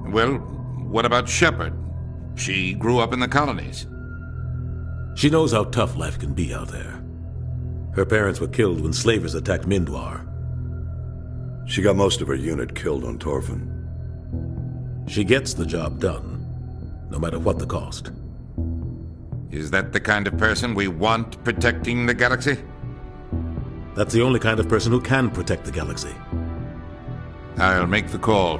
Well, what about Shepard? She grew up in the colonies. She knows how tough life can be out there. Her parents were killed when slavers attacked Mindwar. She got most of her unit killed on Torfin. She gets the job done, no matter what the cost. Is that the kind of person we want protecting the galaxy? That's the only kind of person who can protect the galaxy. I'll make the call.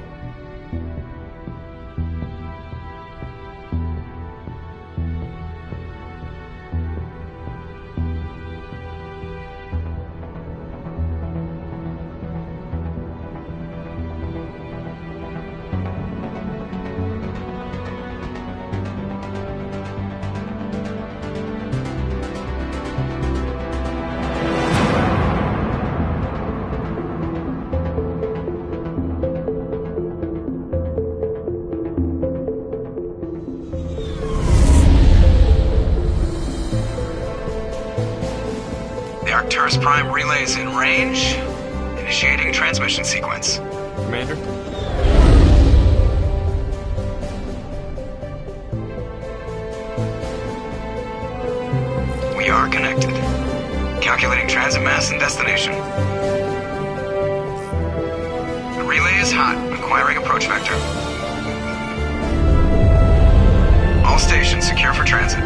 Arcturus Prime relays in range. Initiating transmission sequence. Commander? We are connected. Calculating transit mass and destination. The relay is hot, acquiring approach vector. All stations secure for transit.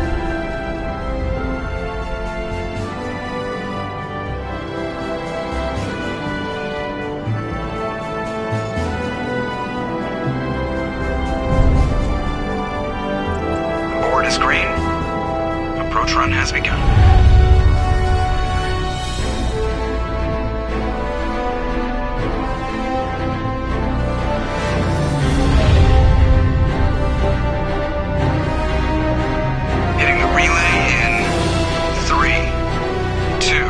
Is green. Approach run has begun. Hitting the relay in 3, 2,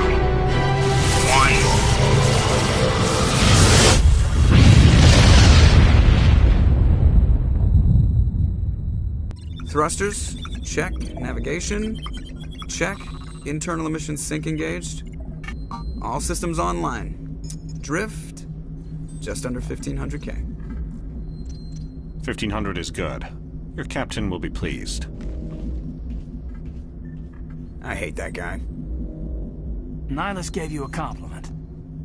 1. Thrusters. Check. Navigation. Check. Internal emissions sync engaged. All systems online. Drift. Just under 1500K. 1500 is good. Your captain will be pleased. I hate that guy. Nihilus gave you a compliment.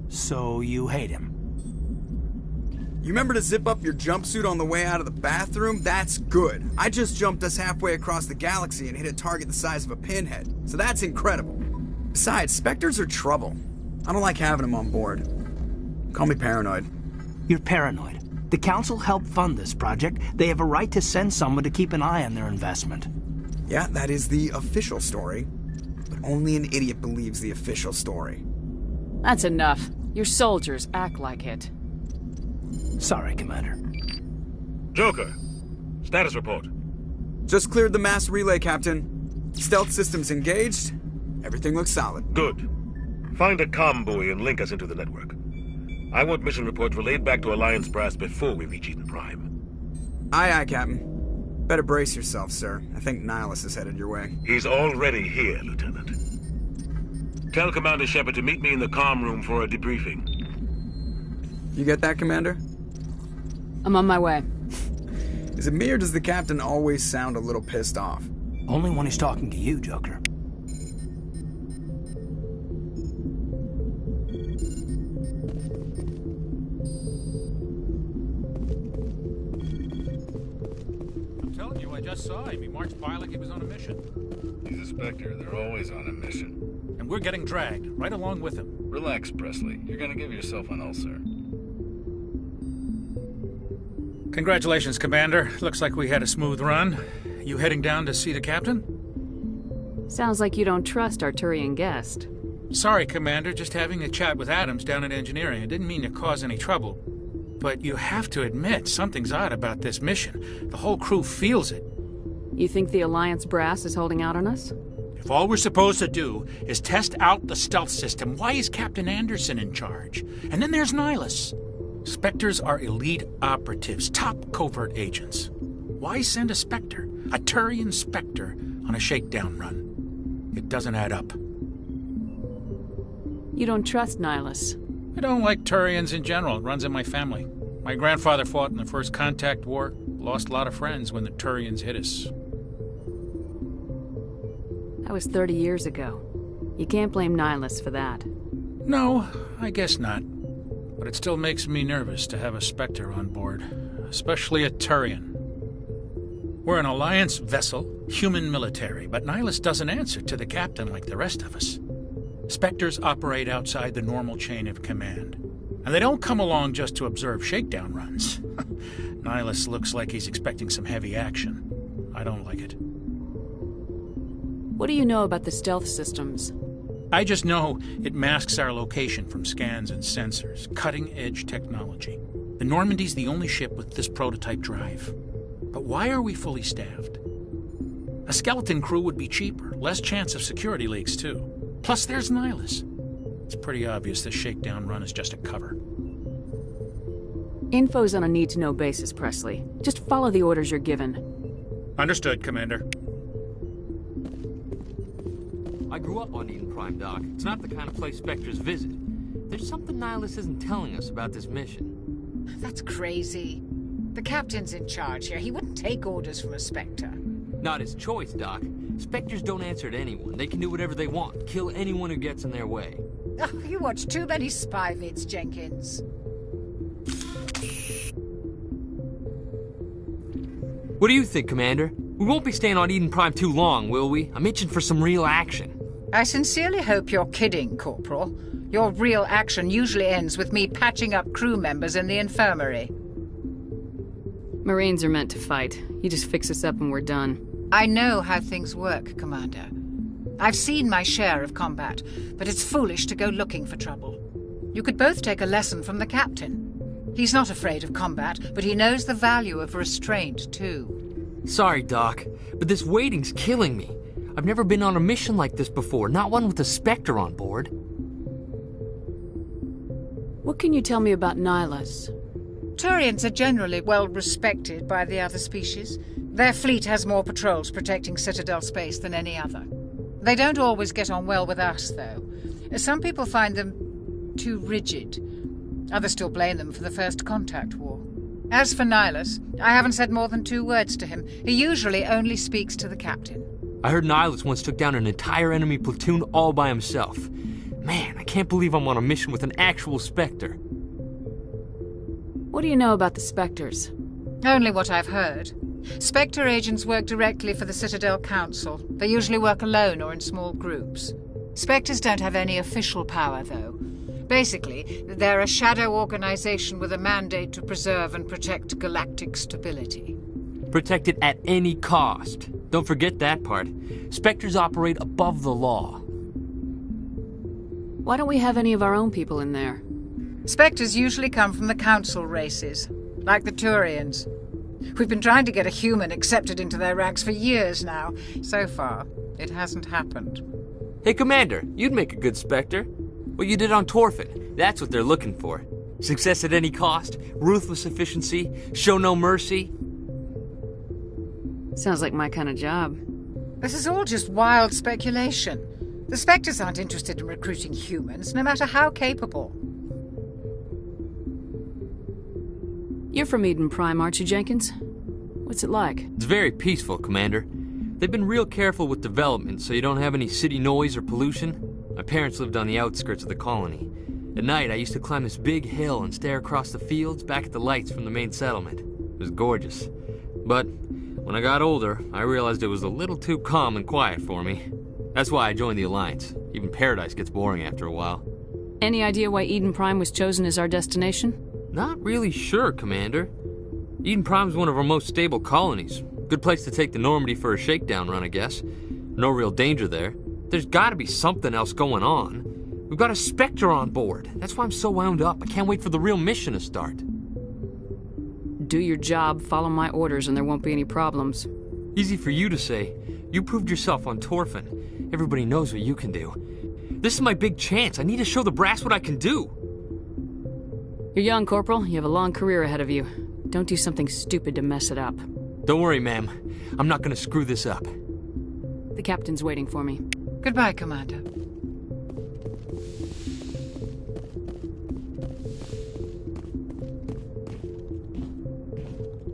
So you hate him. You remember to zip up your jumpsuit on the way out of the bathroom? That's good. I just jumped us halfway across the galaxy and hit a target the size of a pinhead. So that's incredible. Besides, Spectres are trouble. I don't like having them on board. Call me paranoid. You're paranoid. The Council helped fund this project. They have a right to send someone to keep an eye on their investment. Yeah, that is the official story. But only an idiot believes the official story. That's enough. Your soldiers act like it. Sorry, Commander. Joker, status report. Just cleared the mass relay, Captain. Stealth systems engaged. Everything looks solid. Good. Find a comm buoy and link us into the network. I want mission reports relayed back to Alliance Brass before we reach Eden Prime. Aye, aye, Captain. Better brace yourself, sir. I think Nihilus is headed your way. He's already here, Lieutenant. Tell Commander Shepard to meet me in the comm room for a debriefing. You get that, Commander? I'm on my way. Is it me or does the Captain always sound a little pissed off? Only when he's talking to you, Joker. I'm telling you, I just saw him. He marched by like he was on a mission. He's a Spectre. They're always on a mission. And we're getting dragged, right along with him. Relax, Presley. You're gonna give yourself an ulcer. Congratulations, Commander. Looks like we had a smooth run. You heading down to see the captain? Sounds like you don't trust Arturian guest. Sorry, Commander. Just having a chat with Adams down at engineering. I didn't mean to cause any trouble. But you have to admit, something's odd about this mission. The whole crew feels it. You think the Alliance brass is holding out on us? If all we're supposed to do is test out the stealth system, why is Captain Anderson in charge? And then there's Nihilus. Spectres are elite operatives, top covert agents. Why send a Spectre, a Turian Spectre, on a shakedown run? It doesn't add up. You don't trust Nihilus? I don't like Turians in general. It runs in my family. My grandfather fought in the First Contact War. Lost a lot of friends when the Turians hit us. That was 30 years ago. You can't blame Nihilus for that. No, I guess not. But it still makes me nervous to have a Spectre on board, especially a Turian. We're an Alliance vessel, human military, but Nihilus doesn't answer to the captain like the rest of us. Spectres operate outside the normal chain of command. And they don't come along just to observe shakedown runs. Nihilus looks like he's expecting some heavy action. I don't like it. What do you know about the stealth systems? I just know it masks our location from scans and sensors. Cutting-edge technology. The Normandy's the only ship with this prototype drive. But why are we fully staffed? A skeleton crew would be cheaper, less chance of security leaks, too. Plus, there's Nihilus. It's pretty obvious this shakedown run is just a cover. Info's on a need-to-know basis, Presley. Just follow the orders you're given. Understood, Commander. I grew up on Eden Prime, Doc. It's not the kind of place Spectres visit. There's something Nihilus isn't telling us about this mission. That's crazy. The captain's in charge here. He wouldn't take orders from a Spectre. Not his choice, Doc. Spectres don't answer to anyone. They can do whatever they want. Kill anyone who gets in their way. Oh, you watch too many spy vids, Jenkins. What do you think, Commander? We won't be staying on Eden Prime too long, will we? I'm itching for some real action. I sincerely hope you're kidding, Corporal. Your real action usually ends with me patching up crew members in the infirmary. Marines are meant to fight. You just fix us up and we're done. I know how things work, Commander. I've seen my share of combat, but it's foolish to go looking for trouble. You could both take a lesson from the captain. He's not afraid of combat, but he knows the value of restraint, too. Sorry, Doc, but this waiting's killing me. I've never been on a mission like this before, not one with a Spectre on board. What can you tell me about Nihilus? Turians are generally well respected by the other species. Their fleet has more patrols protecting Citadel space than any other. They don't always get on well with us, though. Some people find them too rigid. Others still blame them for the First Contact War. As for Nihilus, I haven't said more than 2 words to him. He usually only speaks to the captain. I heard Nihilus once took down an entire enemy platoon all by himself. Man, I can't believe I'm on a mission with an actual Spectre. What do you know about the Spectres? Only what I've heard. Spectre agents work directly for the Citadel Council. They usually work alone or in small groups. Spectres don't have any official power, though. Basically, they're a shadow organization with a mandate to preserve and protect galactic stability. Protect it at any cost. Don't forget that part. Spectres operate above the law. Why don't we have any of our own people in there? Spectres usually come from the Council races, like the Turians. We've been trying to get a human accepted into their ranks for years now. So far, it hasn't happened. Hey, Commander, you'd make a good Spectre. What you did on Torfin, that's what they're looking for. Success at any cost, ruthless efficiency, show no mercy. Sounds like my kind of job. This is all just wild speculation. The Spectres aren't interested in recruiting humans, no matter how capable. You're from Eden Prime, aren't you, Jenkins? What's it like? It's very peaceful, Commander. They've been real careful with development so you don't have any city noise or pollution. My parents lived on the outskirts of the colony. At night, I used to climb this big hill and stare across the fields back at the lights from the main settlement. It was gorgeous. But when I got older, I realized it was a little too calm and quiet for me. That's why I joined the Alliance. Even Paradise gets boring after a while. Any idea why Eden Prime was chosen as our destination? Not really sure, Commander. Eden Prime's one of our most stable colonies. Good place to take the Normandy for a shakedown run, I guess. No real danger there. There's gotta be something else going on. We've got a Spectre on board. That's why I'm so wound up. I can't wait for the real mission to start. Do your job, follow my orders, and there won't be any problems. Easy for you to say. You proved yourself on Torfin. Everybody knows what you can do. This is my big chance. I need to show the brass what I can do. You're young, Corporal. You have a long career ahead of you. Don't do something stupid to mess it up. Don't worry, ma'am. I'm not gonna screw this up. The captain's waiting for me. Goodbye, Commander.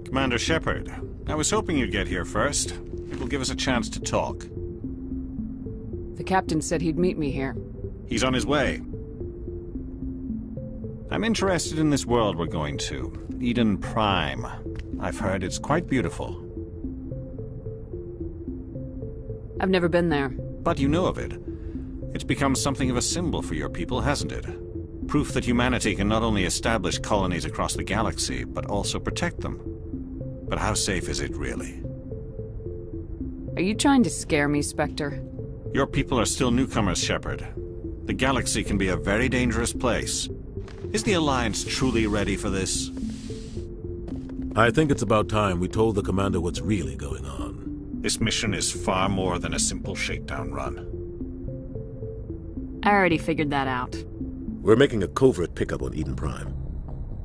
Commander Shepard, I was hoping you'd get here first. It will give us a chance to talk. The captain said he'd meet me here. He's on his way. I'm interested in this world we're going to, Eden Prime. I've heard it's quite beautiful. I've never been there. But you know of it. It's become something of a symbol for your people, hasn't it? Proof that humanity can not only establish colonies across the galaxy, but also protect them. But how safe is it, really? Are you trying to scare me, Spectre? Your people are still newcomers, Shepard. The galaxy can be a very dangerous place. Is the Alliance truly ready for this? I think it's about time we told the Commander what's really going on. This mission is far more than a simple shakedown run. I already figured that out. We're making a covert pickup on Eden Prime.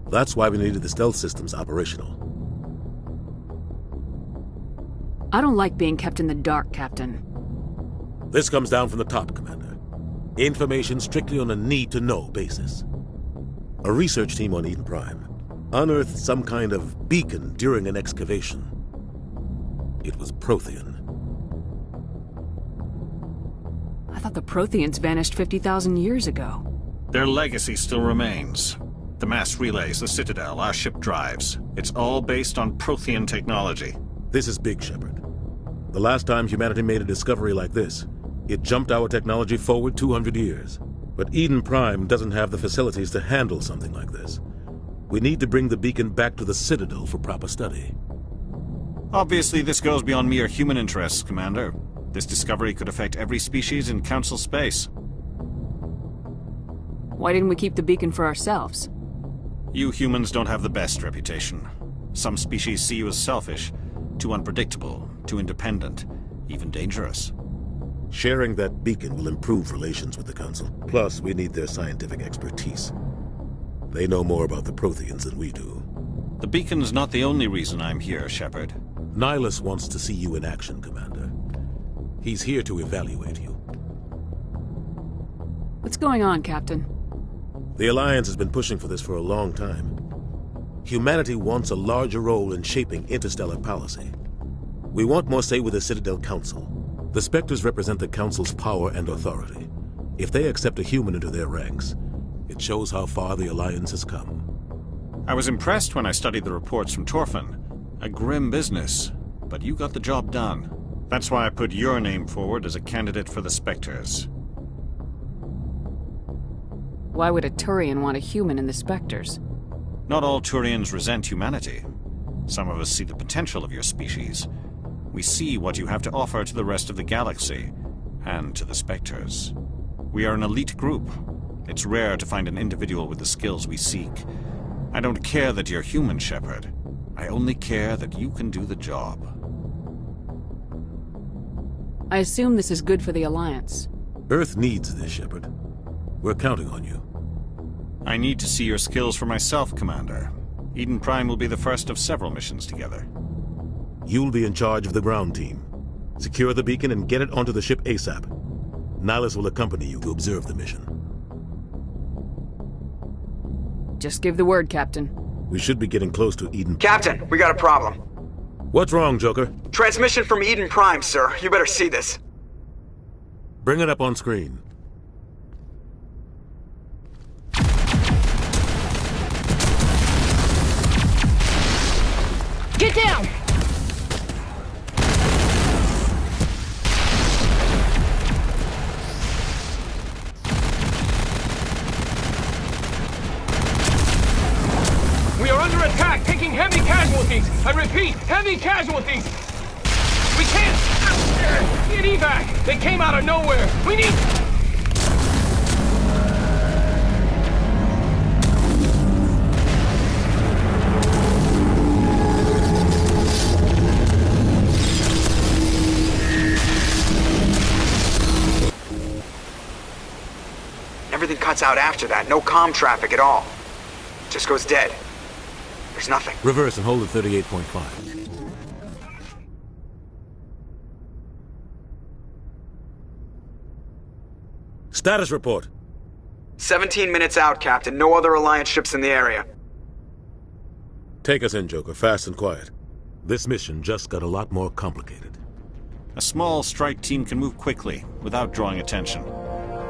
That's why we needed the stealth systems operational. I don't like being kept in the dark, Captain. This comes down from the top, Commander. Information strictly on a need-to-know basis. A research team on Eden Prime unearthed some kind of beacon during an excavation. It was Prothean. I thought the Protheans vanished 50,000 years ago. Their legacy still remains. The mass relays, the Citadel, our ship drives. It's all based on Prothean technology. This is big, Shepard. The last time humanity made a discovery like this, it jumped our technology forward 200 years. But Eden Prime doesn't have the facilities to handle something like this. We need to bring the beacon back to the Citadel for proper study. Obviously, this goes beyond mere human interests, Commander. This discovery could affect every species in Council space. Why didn't we keep the beacon for ourselves? You humans don't have the best reputation. Some species see you as selfish, too unpredictable, too independent, even dangerous. Sharing that beacon will improve relations with the Council. Plus, we need their scientific expertise. They know more about the Protheans than we do. The beacon's not the only reason I'm here, Shepard. Nihilus wants to see you in action, Commander. He's here to evaluate you. What's going on, Captain? The Alliance has been pushing for this for a long time. Humanity wants a larger role in shaping interstellar policy. We want more say with the Citadel Council. The Spectres represent the Council's power and authority. If they accept a human into their ranks, it shows how far the Alliance has come. I was impressed when I studied the reports from Torfan. A grim business, but you got the job done. That's why I put your name forward as a candidate for the Spectres. Why would a Turian want a human in the Spectres? Not all Turians resent humanity. Some of us see the potential of your species. We see what you have to offer to the rest of the galaxy, and to the Spectres. We are an elite group. It's rare to find an individual with the skills we seek. I don't care that you're human, Shepard. I only care that you can do the job. I assume this is good for the Alliance. Earth needs this, Shepard. We're counting on you. I need to see your skills for myself, Commander. Eden Prime will be the first of several missions together. You'll be in charge of the ground team. Secure the beacon and get it onto the ship ASAP. Nihilus will accompany you to observe the mission. Just give the word, Captain. We should be getting close to Eden. Captain, we got a problem. What's wrong, Joker? Transmission from Eden Prime, sir. You better see this. Bring it up on screen. Get down! We are under attack, taking heavy casualties. I repeat, heavy casualties. We can't get evac. They came out of nowhere. We need... Everything cuts out after that. No comm traffic at all. Just goes dead. There's nothing. Reverse and hold at 38.5. Status report. 17 minutes out, Captain. No other Alliance ships in the area. Take us in, Joker, fast and quiet. This mission just got a lot more complicated. A small strike team can move quickly, without drawing attention.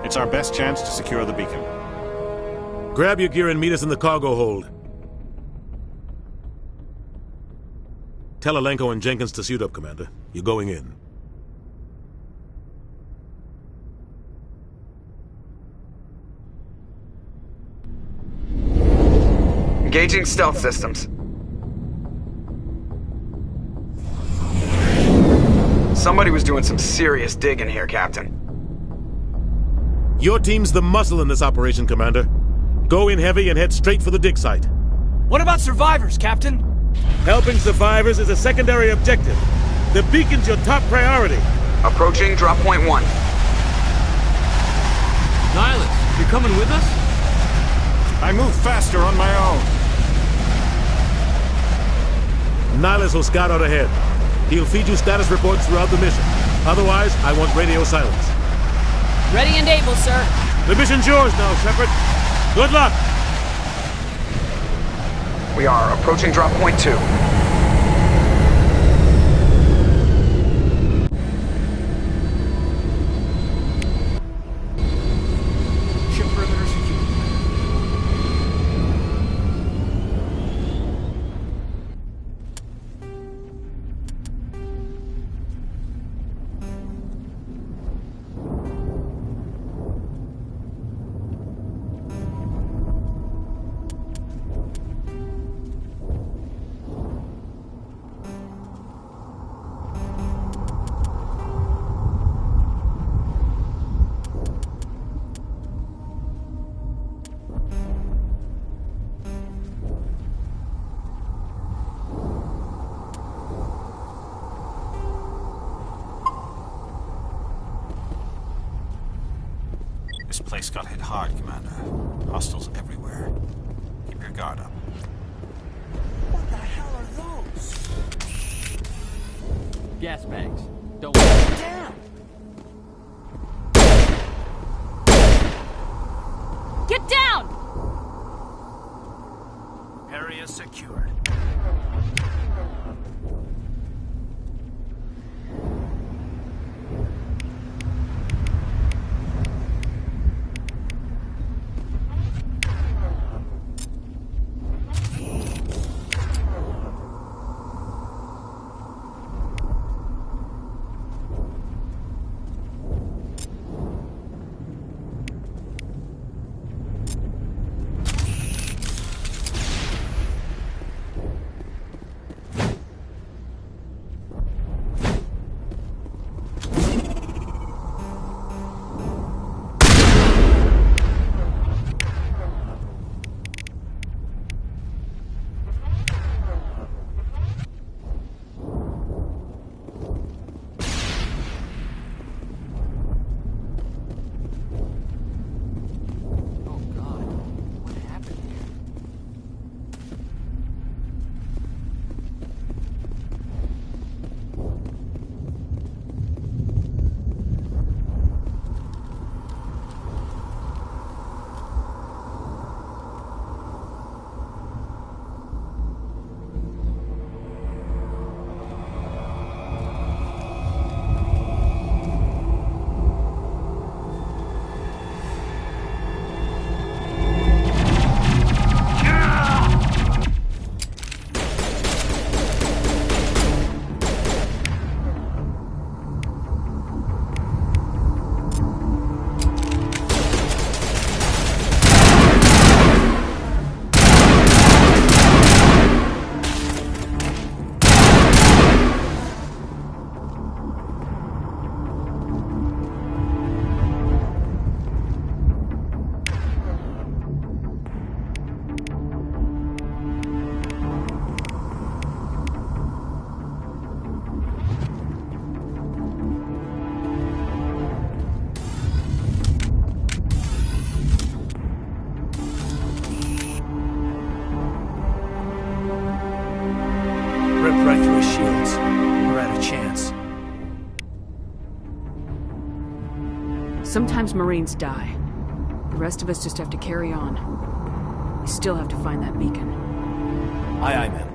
It's our best chance to secure the beacon. Grab your gear and meet us in the cargo hold. Tell Alenko and Jenkins to suit up, Commander. You're going in. Engaging stealth systems. Somebody was doing some serious digging here, Captain. Your team's the muscle in this operation, Commander. Go in heavy and head straight for the dig site. What about survivors, Captain? Helping survivors is a secondary objective. The beacon's your top priority. Approaching drop point 1. Nihilus, you're coming with us? I move faster on my own. Nihilus will scout out ahead. He'll feed you status reports throughout the mission. Otherwise, I want radio silence. Ready and able, sir. The mission's yours now, Shepard. Good luck! We are approaching drop point 2. Ship perimeter secure. This place got hit hard, Commander. Hostiles everywhere. Keep your guard up. What the hell are those? Gas bags. Don't worry. Damn! Get down! Area secured. Right through his shields. We're out of chance. Sometimes Marines die. The rest of us just have to carry on. We still have to find that beacon. Aye, aye, ma'am.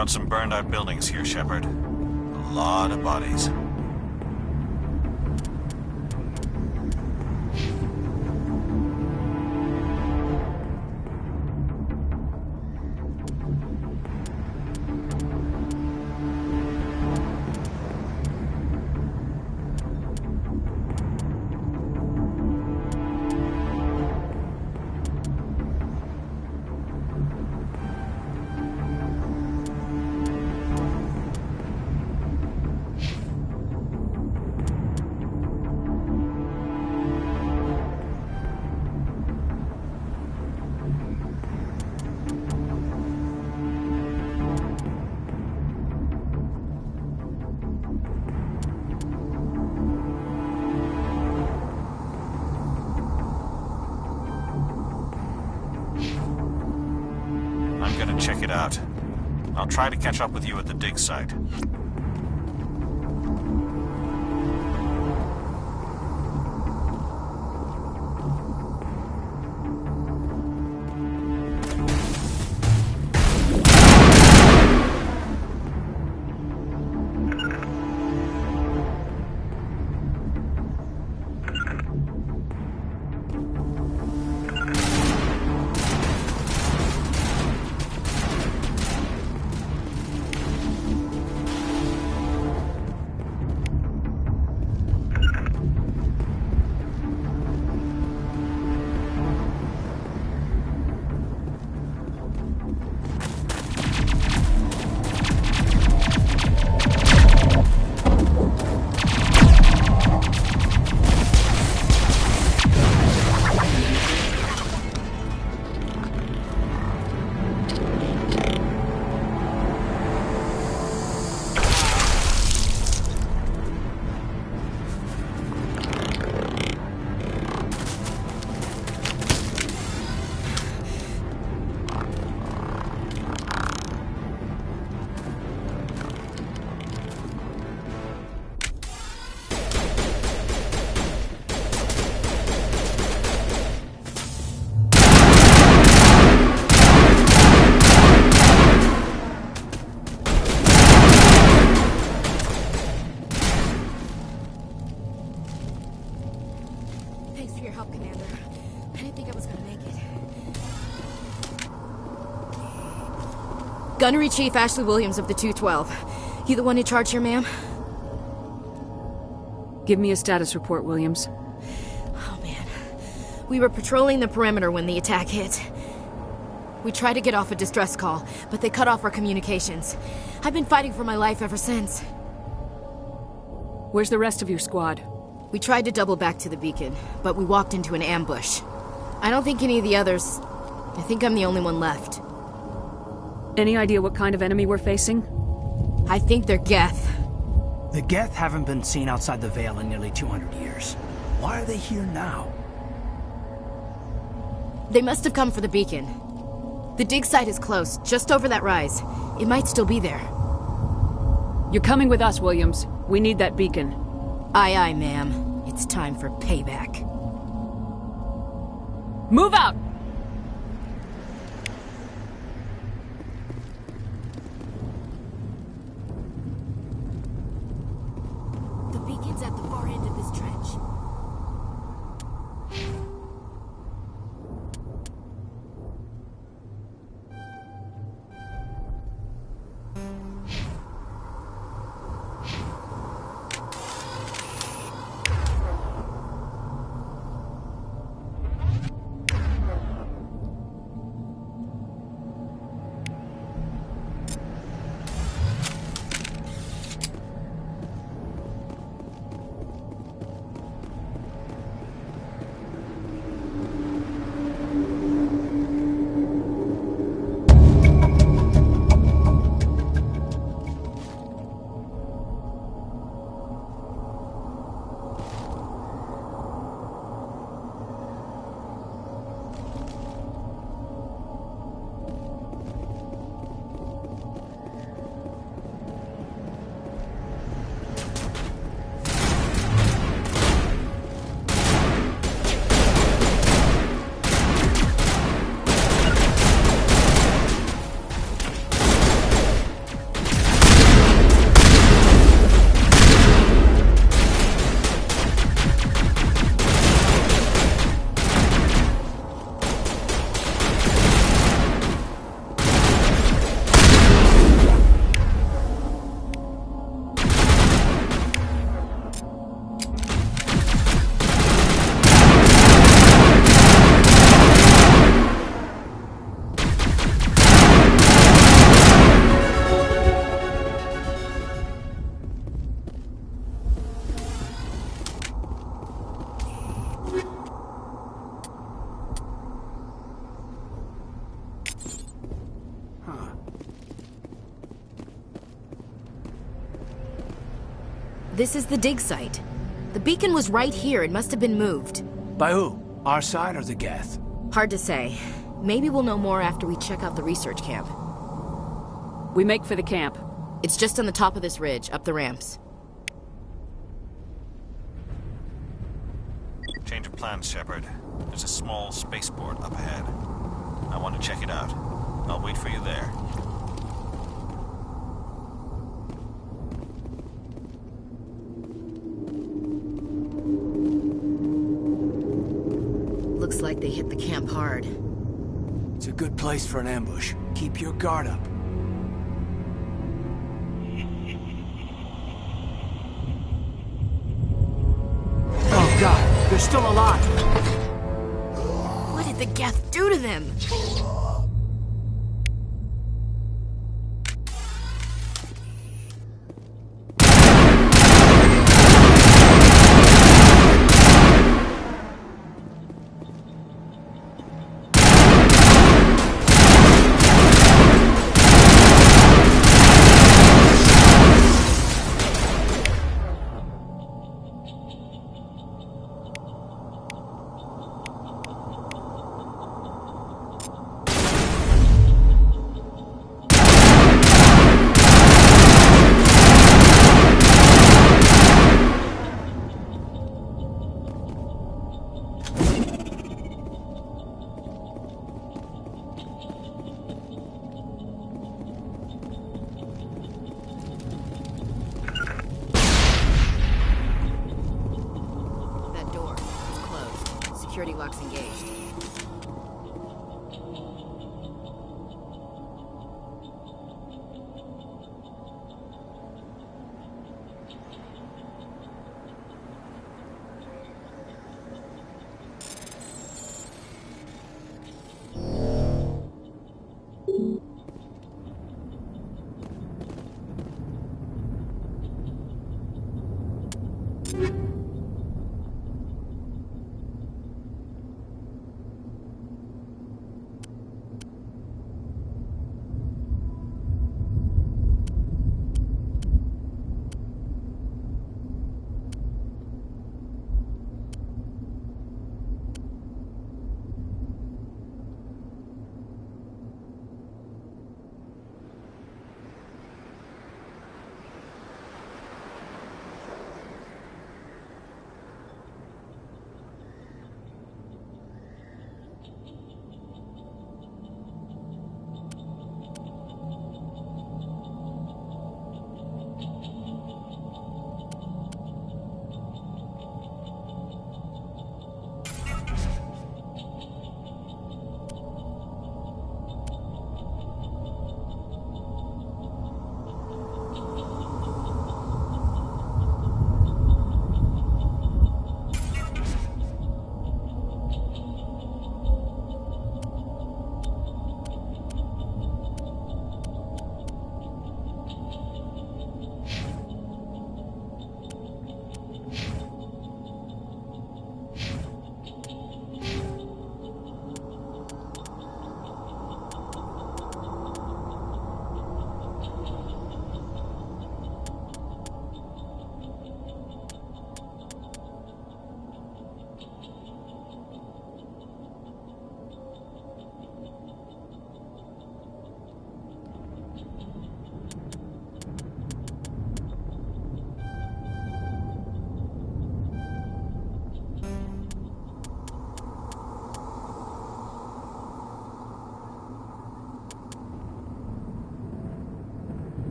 got some burned out buildings here, Shepard. A lot of bodies. I'm gonna check it out. I'll try to catch up with you at the dig site. Thanks for your help, Commander. I didn't think I was gonna make it. Gunnery Chief Ashley Williams of the 212. You the one in charge here, ma'am? Give me a status report, Williams. Oh, man. We were patrolling the perimeter when the attack hit. We tried to get off a distress call, but they cut off our communications. I've been fighting for my life ever since. Where's the rest of your squad? We tried to double back to the beacon, but we walked into an ambush. I don't think any of the others... I think I'm the only one left. Any idea what kind of enemy we're facing? I think they're Geth. The Geth haven't been seen outside the Veil in nearly 200 years. Why are they here now? They must have come for the beacon. The dig site is close, just over that rise. It might still be there. You're coming with us, Williams. We need that beacon. Aye, aye, ma'am. It's time for payback. Move out! The beacon's at the far end of this trench. This is the dig site. The beacon was right here. It must have been moved. By who? Our side or the Geth? Hard to say. Maybe we'll know more after we check out the research camp. We make for the camp. It's just on the top of this ridge, up the ramps. Change of plans, Shepard. There's a small spaceport up ahead. I want to check it out. I'll wait for you there. Looks like they hit the camp hard. It's a good place for an ambush. Keep your guard up. Oh God, they're still alive! What did the Geth do to them? Security locks engaged.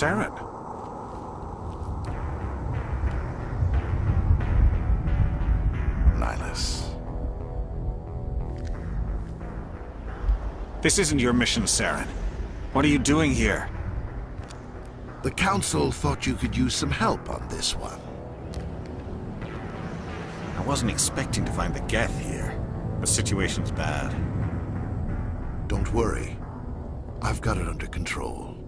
Saren. Nihilus. This isn't your mission, Saren. What are you doing here? The Council thought you could use some help on this one. I wasn't expecting to find the Geth here. The situation's bad. Don't worry. I've got it under control.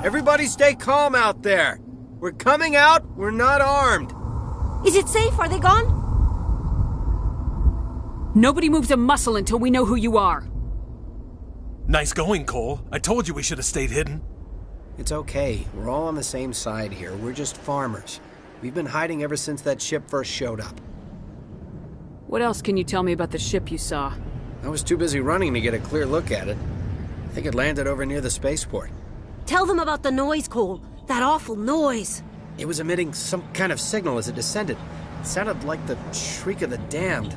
Everybody stay calm out there. We're coming out, we're not armed. Is it safe? Are they gone? Nobody moves a muscle until we know who you are. Nice going, Cole. I told you we should have stayed hidden. It's okay. We're all on the same side here. We're just farmers. We've been hiding ever since that ship first showed up. What else can you tell me about the ship you saw? I was too busy running to get a clear look at it. I think it landed over near the spaceport. Tell them about the noise, Cole. That awful noise. It was emitting some kind of signal as it descended. It sounded like the shriek of the damned.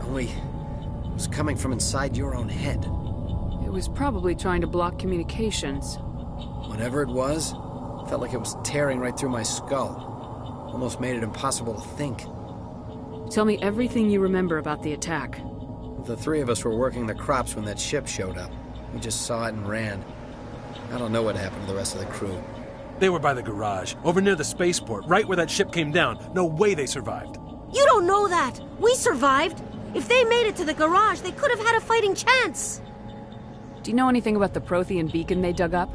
Only it was coming from inside your own head. It was probably trying to block communications. Whatever it was, felt like it was tearing right through my skull. Almost made it impossible to think. Tell me everything you remember about the attack. The three of us were working the crops when that ship showed up. We just saw it and ran. I don't know what happened to the rest of the crew. They were by the garage, over near the spaceport, right where that ship came down. No way they survived. You don't know that. We survived. If they made it to the garage, they could have had a fighting chance. Do you know anything about the Prothean beacon they dug up?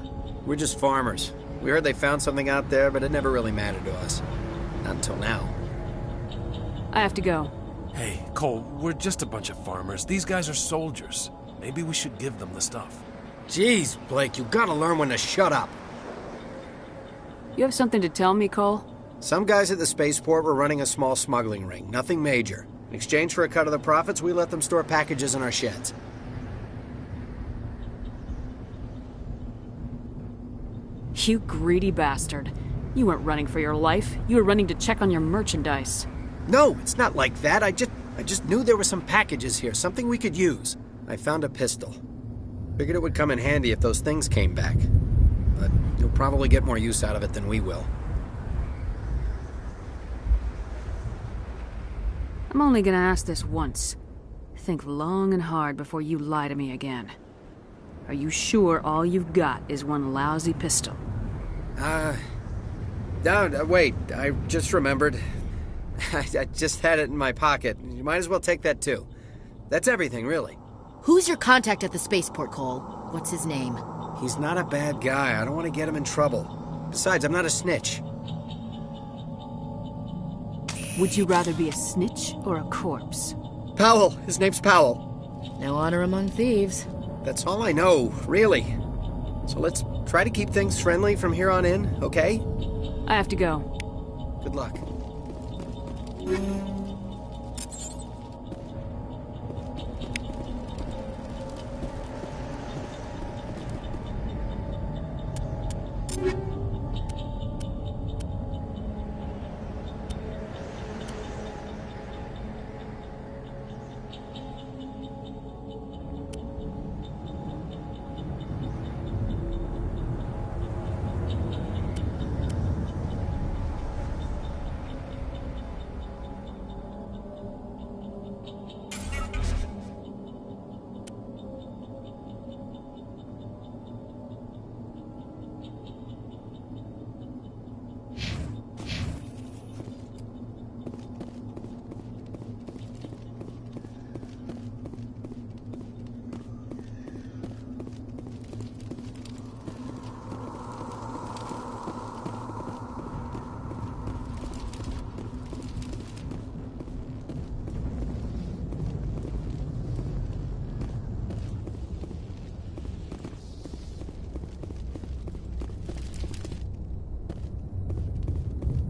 We're just farmers. We heard they found something out there, but it never really mattered to us. Not until now. I have to go. Hey, Cole, we're just a bunch of farmers. These guys are soldiers. Maybe we should give them the stuff. Jeez, Blake, you gotta learn when to shut up. You have something to tell me, Cole? Some guys at the spaceport were running a small smuggling ring. Nothing major. In exchange for a cut of the profits, we let them store packages in our sheds. You greedy bastard. You weren't running for your life. You were running to check on your merchandise. No, it's not like that. I just knew there were some packages here, something we could use. I found a pistol. Figured it would come in handy if those things came back. But you'll probably get more use out of it than we will. I'm only gonna ask this once. Think long and hard before you lie to me again. Are you sure all you've got is one lousy pistol? No, wait. I just remembered. I just had it in my pocket. You might as well take that too. That's everything, really. Who's your contact at the spaceport, Cole? What's his name? He's not a bad guy. I don't want to get him in trouble. Besides, I'm not a snitch. Would you rather be a snitch or a corpse? Powell. His name's Powell. No honor among thieves. That's all I know, really. So let's try to keep things friendly from here on in, okay? I have to go. Good luck.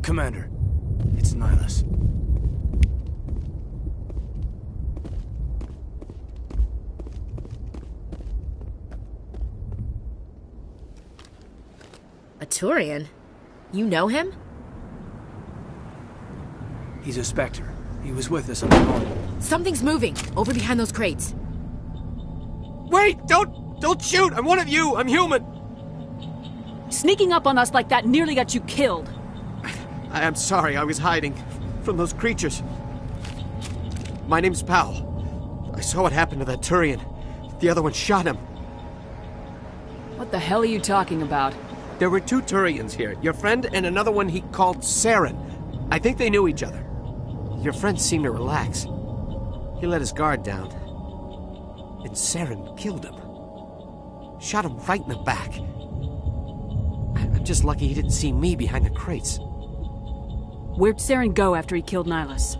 Commander, it's Nihilus. A Turian? You know him? He's a Spectre. He was with us on the phone. Something's moving, over behind those crates. Wait! Don't shoot! I'm one of you! I'm human! Sneaking up on us like that nearly got you killed. I'm sorry, I was hiding from those creatures. My name's Powell. I saw what happened to that Turian. The other one shot him. What the hell are you talking about? There were two Turians here. Your friend and another one he called Saren. I think they knew each other. Your friend seemed to relax. He let his guard down. And Saren killed him. Shot him right in the back. I'm just lucky he didn't see me behind the crates. Where'd Saren go after he killed Nihilus?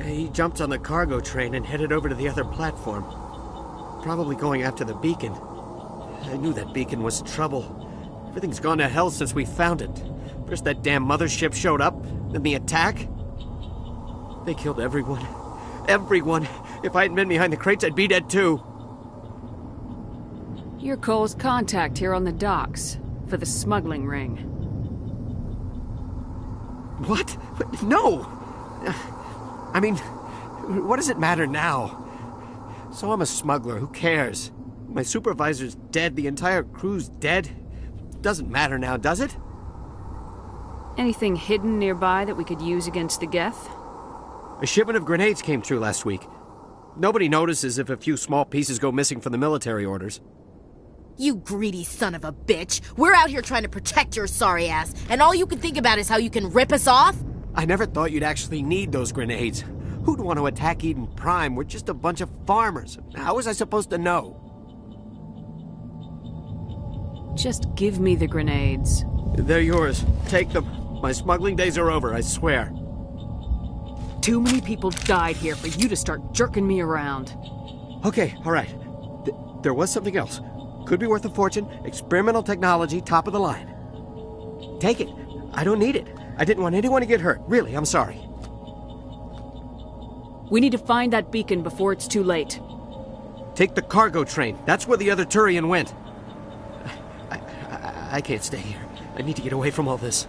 He jumped on the cargo train and headed over to the other platform. Probably going after the beacon. I knew that beacon was trouble. Everything's gone to hell since we found it. First that damn mothership showed up, then the attack. They killed everyone. Everyone. If I hadn't been behind the crates, I'd be dead too. You're Cole's contact here on the docks, for the smuggling ring. What? No! I mean, what does it matter now? So I'm a smuggler, who cares? My supervisor's dead, the entire crew's dead. Doesn't matter now, does it? Anything hidden nearby that we could use against the Geth? A shipment of grenades came through last week. Nobody notices if a few small pieces go missing from the military orders. You greedy son of a bitch! We're out here trying to protect your sorry ass, and all you can think about is how you can rip us off? I never thought you'd actually need those grenades. Who'd want to attack Eden Prime? We're just a bunch of farmers. How was I supposed to know? Just give me the grenades. They're yours. Take them. My smuggling days are over, I swear. Too many people died here for you to start jerking me around. Okay, all right. There was something else. Could be worth a fortune. Experimental technology, top of the line. Take it. I don't need it. I didn't want anyone to get hurt. Really, I'm sorry. We need to find that beacon before it's too late. Take the cargo train. That's where the other Turian went. I can't stay here. I need to get away from all this.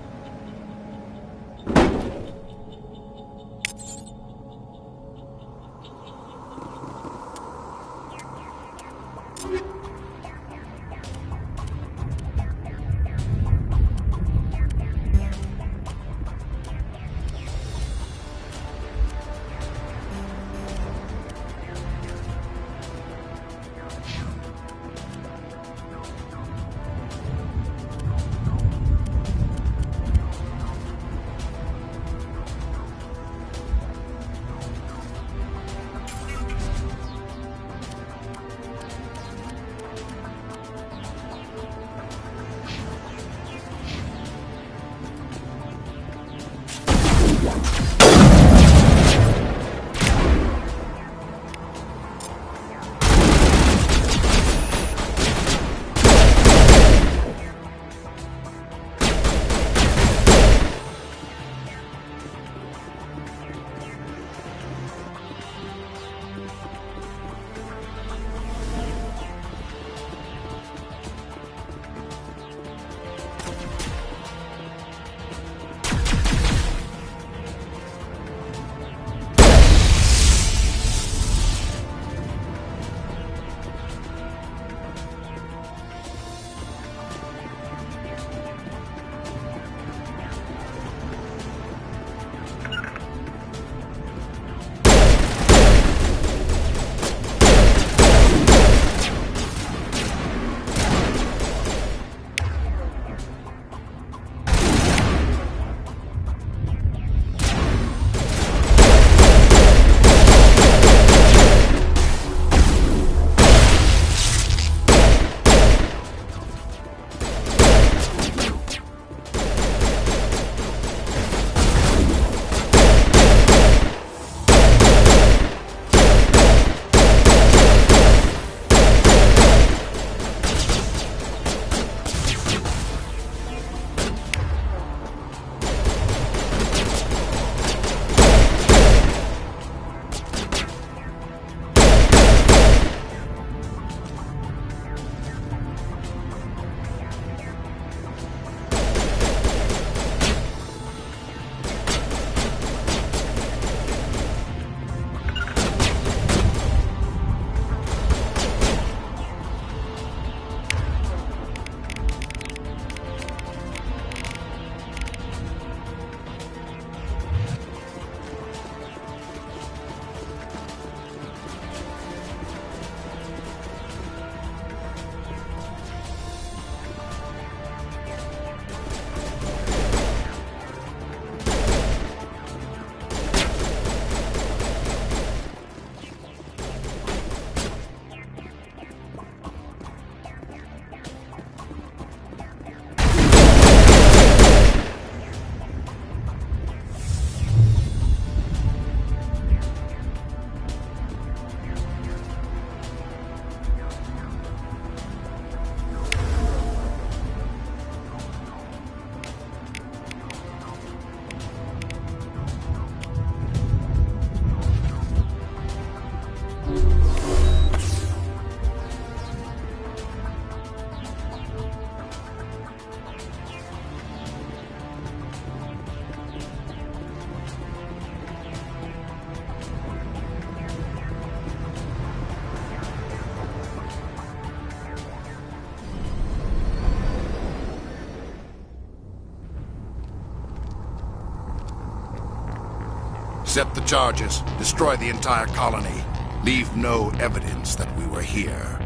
Accept the charges. Destroy the entire colony. Leave no evidence that we were here.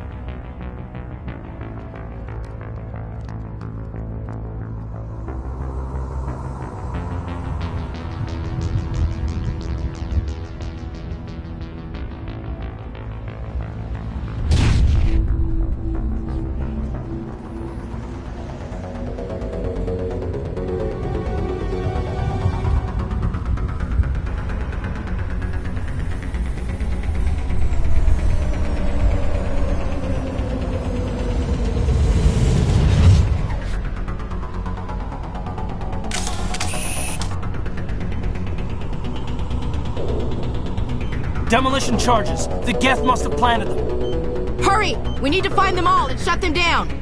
Demolition charges. The Geth must have planted them. Hurry! We need to find them all and shut them down.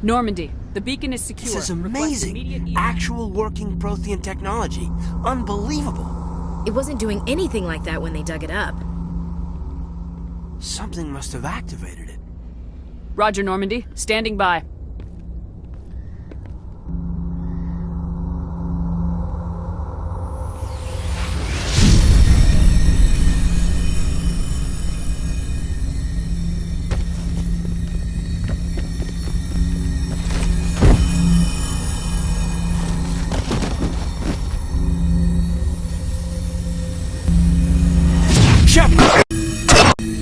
Normandy, the beacon is secure. This is Request amazing. immediate Actual working Prothean technology. Unbelievable. It wasn't doing anything like that when they dug it up. Something must have activated it. Roger, Normandy. Standing by.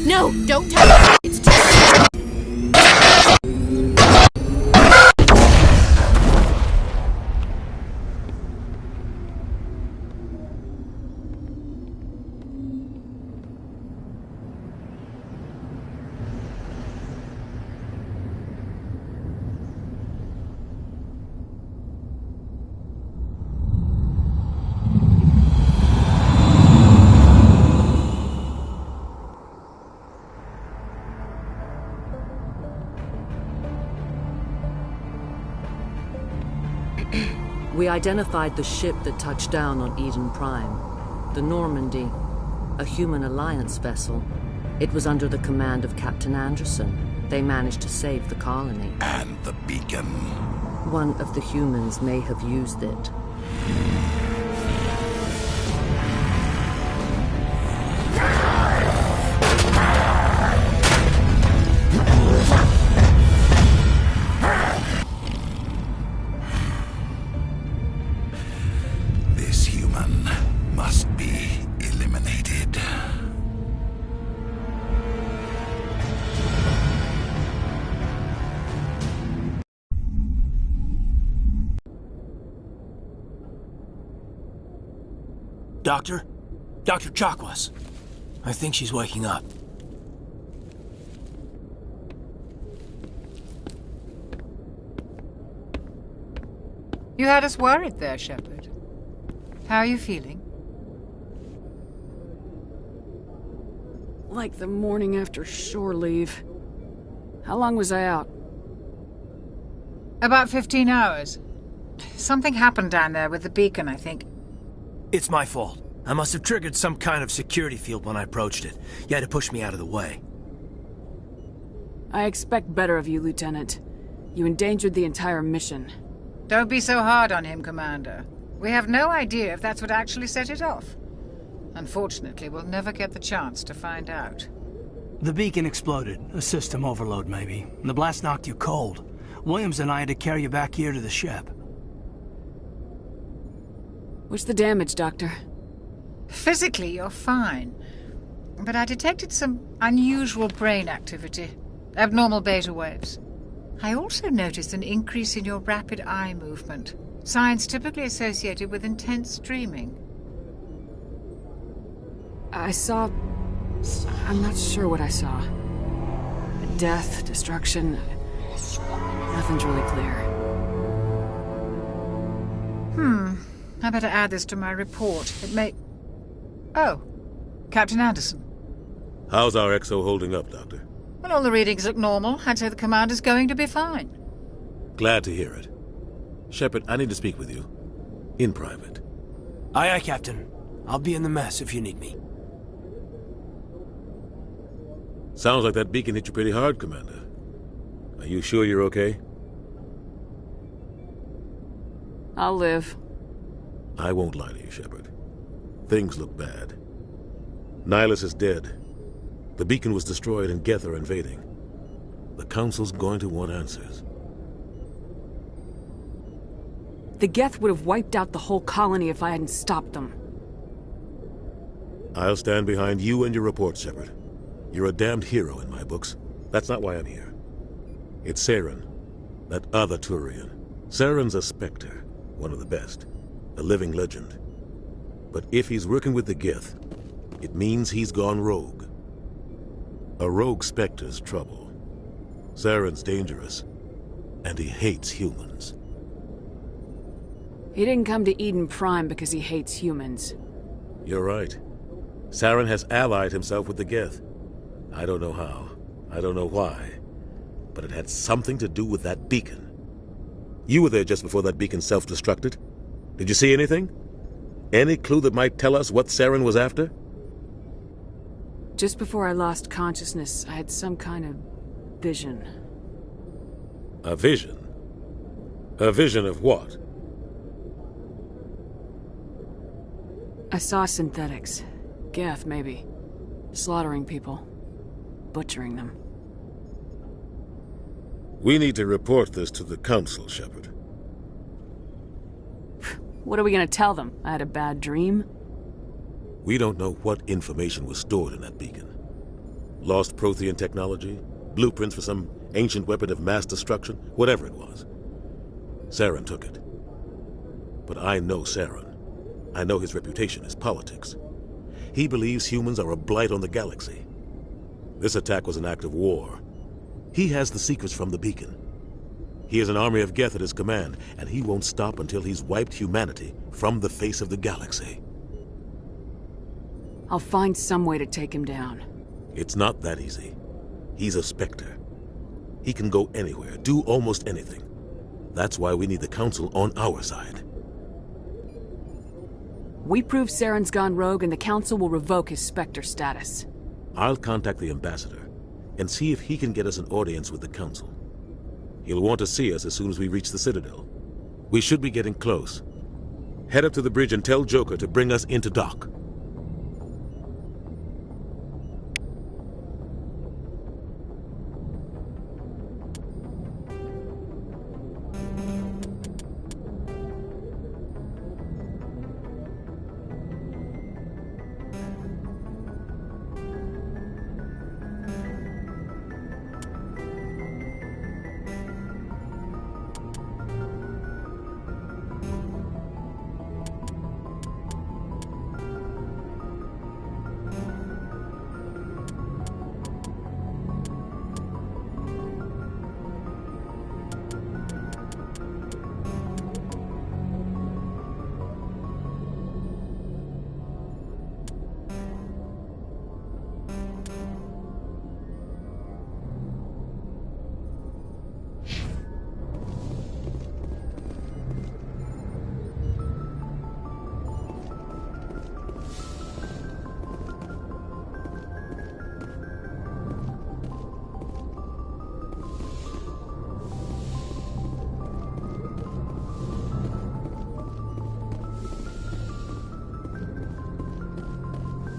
No, don't touch it. It's too... We identified the ship that touched down on Eden Prime. The Normandy, a human alliance vessel. It was under the command of Captain Anderson. They managed to save the colony. And the beacon. One of the humans may have used it. This human must be eliminated. Doctor? Dr. Chakwas. I think she's waking up. You had us worried there, Shepard. How are you feeling? Like the morning after shore leave. How long was I out? About 15 hours. Something happened down there with the beacon, I think. It's my fault. I must have triggered some kind of security field when I approached it. You had to push me out of the way. I expect better of you, Lieutenant. You endangered the entire mission. Don't be so hard on him, Commander. We have no idea if that's what actually set it off. Unfortunately, we'll never get the chance to find out. The beacon exploded. A system overload, maybe. The blast knocked you cold. Williams and I had to carry you back here to the ship. What's the damage, Doctor? Physically, you're fine. But I detected some unusual brain activity. Abnormal beta waves. I also noticed an increase in your rapid eye movement. Signs typically associated with intense dreaming. I saw... I'm not sure what I saw. Death, destruction... Nothing's really clear. I better add this to my report. It may... Oh. Captain Anderson. How's our XO holding up, Doctor? Well, all the readings look normal. I'd say the commander's going to be fine. Glad to hear it. Shepard, I need to speak with you. In private. Aye, aye, Captain. I'll be in the mess if you need me. Sounds like that beacon hit you pretty hard, Commander. Are you sure you're okay? I'll live. I won't lie to you, Shepard. Things look bad. Nihilus is dead. The beacon was destroyed and Geth are invading. The Council's going to want answers. The Geth would have wiped out the whole colony if I hadn't stopped them. I'll stand behind you and your report, Shepard. You're a damned hero in my books. That's not why I'm here. It's Saren, that other Turian. Saren's a Spectre, one of the best. A living legend. But if he's working with the Geth, it means he's gone rogue. A rogue Spectre's trouble. Saren's dangerous, and he hates humans. He didn't come to Eden Prime because he hates humans. You're right. Saren has allied himself with the Geth. I don't know how. I don't know why. But it had something to do with that beacon. You were there just before that beacon self-destructed. Did you see anything? Any clue that might tell us what Saren was after? Just before I lost consciousness, I had some kind of vision. A vision? A vision of what? I saw synthetics. Geth, maybe. Slaughtering people. Butchering them. We need to report this to the Council, Shepard. What are we gonna tell them? I had a bad dream? We don't know what information was stored in that beacon. Lost Prothean technology, blueprints for some ancient weapon of mass destruction, whatever it was. Saren took it. But I know Saren. I know his reputation is politics. He believes humans are a blight on the galaxy. This attack was an act of war. He has the secrets from the beacon. He has an army of Geth at his command, and he won't stop until he's wiped humanity from the face of the galaxy. I'll find some way to take him down. It's not that easy. He's a Spectre. He can go anywhere, do almost anything. That's why we need the Council on our side. We prove Saren's gone rogue and the Council will revoke his Spectre status. I'll contact the Ambassador and see if he can get us an audience with the Council. He'll want to see us as soon as we reach the Citadel. We should be getting close. Head up to the bridge and tell Joker to bring us into dock.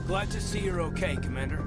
Glad to see you're okay, Commander.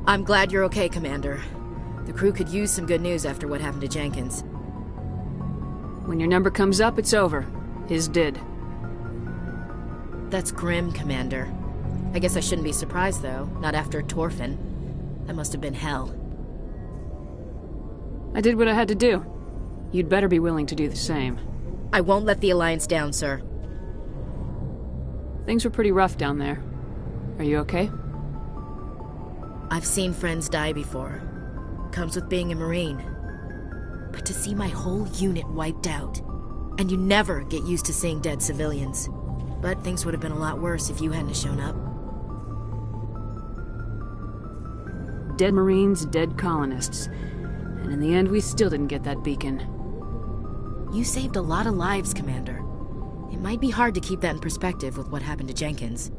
I'm glad you're okay, Commander. The crew could use some good news after what happened to Jenkins. When your number comes up, it's over. His did. That's grim, Commander. I guess I shouldn't be surprised, though. Not after Torfin. That must have been hell. I did what I had to do. You'd better be willing to do the same. I won't let the Alliance down, sir. Things were pretty rough down there. Are you okay? I've seen friends die before. Comes with being a Marine. But to see my whole unit wiped out, and you never get used to seeing dead civilians. But things would have been a lot worse if you hadn't shown up. Dead Marines, dead colonists. And in the end, we still didn't get that beacon. You saved a lot of lives, Commander. It might be hard to keep that in perspective with what happened to Jenkins.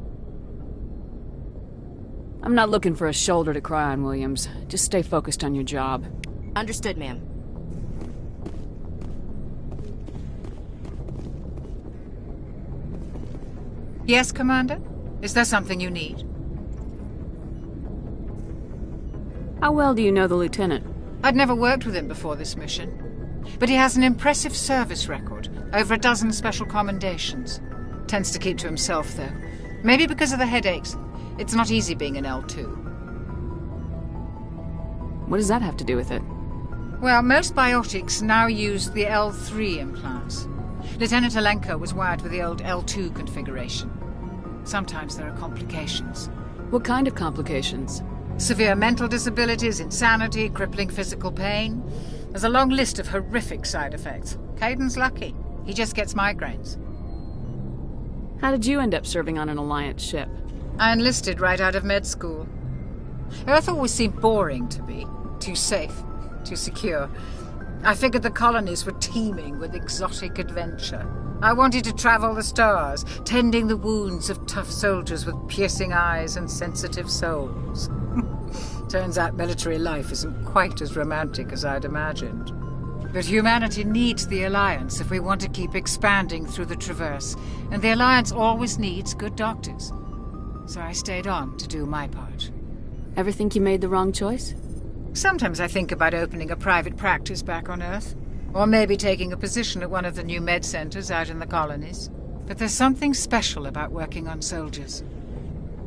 I'm not looking for a shoulder to cry on, Williams. Just stay focused on your job. Understood, ma'am. Yes, Commander? Is there something you need? How well do you know the Lieutenant? I'd never worked with him before this mission. But he has an impressive service record. Over a dozen special commendations. Tends to keep to himself, though. Maybe because of the headaches. It's not easy being an L2. What does that have to do with it? Well, most biotics now use the L3 implants. Lieutenant Alenko was wired with the old L2 configuration. Sometimes there are complications. What kind of complications? Severe mental disabilities, insanity, crippling physical pain. There's a long list of horrific side effects. Caden's lucky. He just gets migraines. How did you end up serving on an Alliance ship? I enlisted right out of med school. Earth always seemed boring to me. Too safe, too secure. I figured the colonies were teeming with exotic adventure. I wanted to travel the stars, tending the wounds of tough soldiers with piercing eyes and sensitive souls. Turns out military life isn't quite as romantic as I'd imagined. But humanity needs the Alliance if we want to keep expanding through the Traverse, and the Alliance always needs good doctors. So I stayed on to do my part. Ever think you made the wrong choice? Sometimes I think about opening a private practice back on Earth. Or maybe taking a position at one of the new med centers out in the colonies. But there's something special about working on soldiers.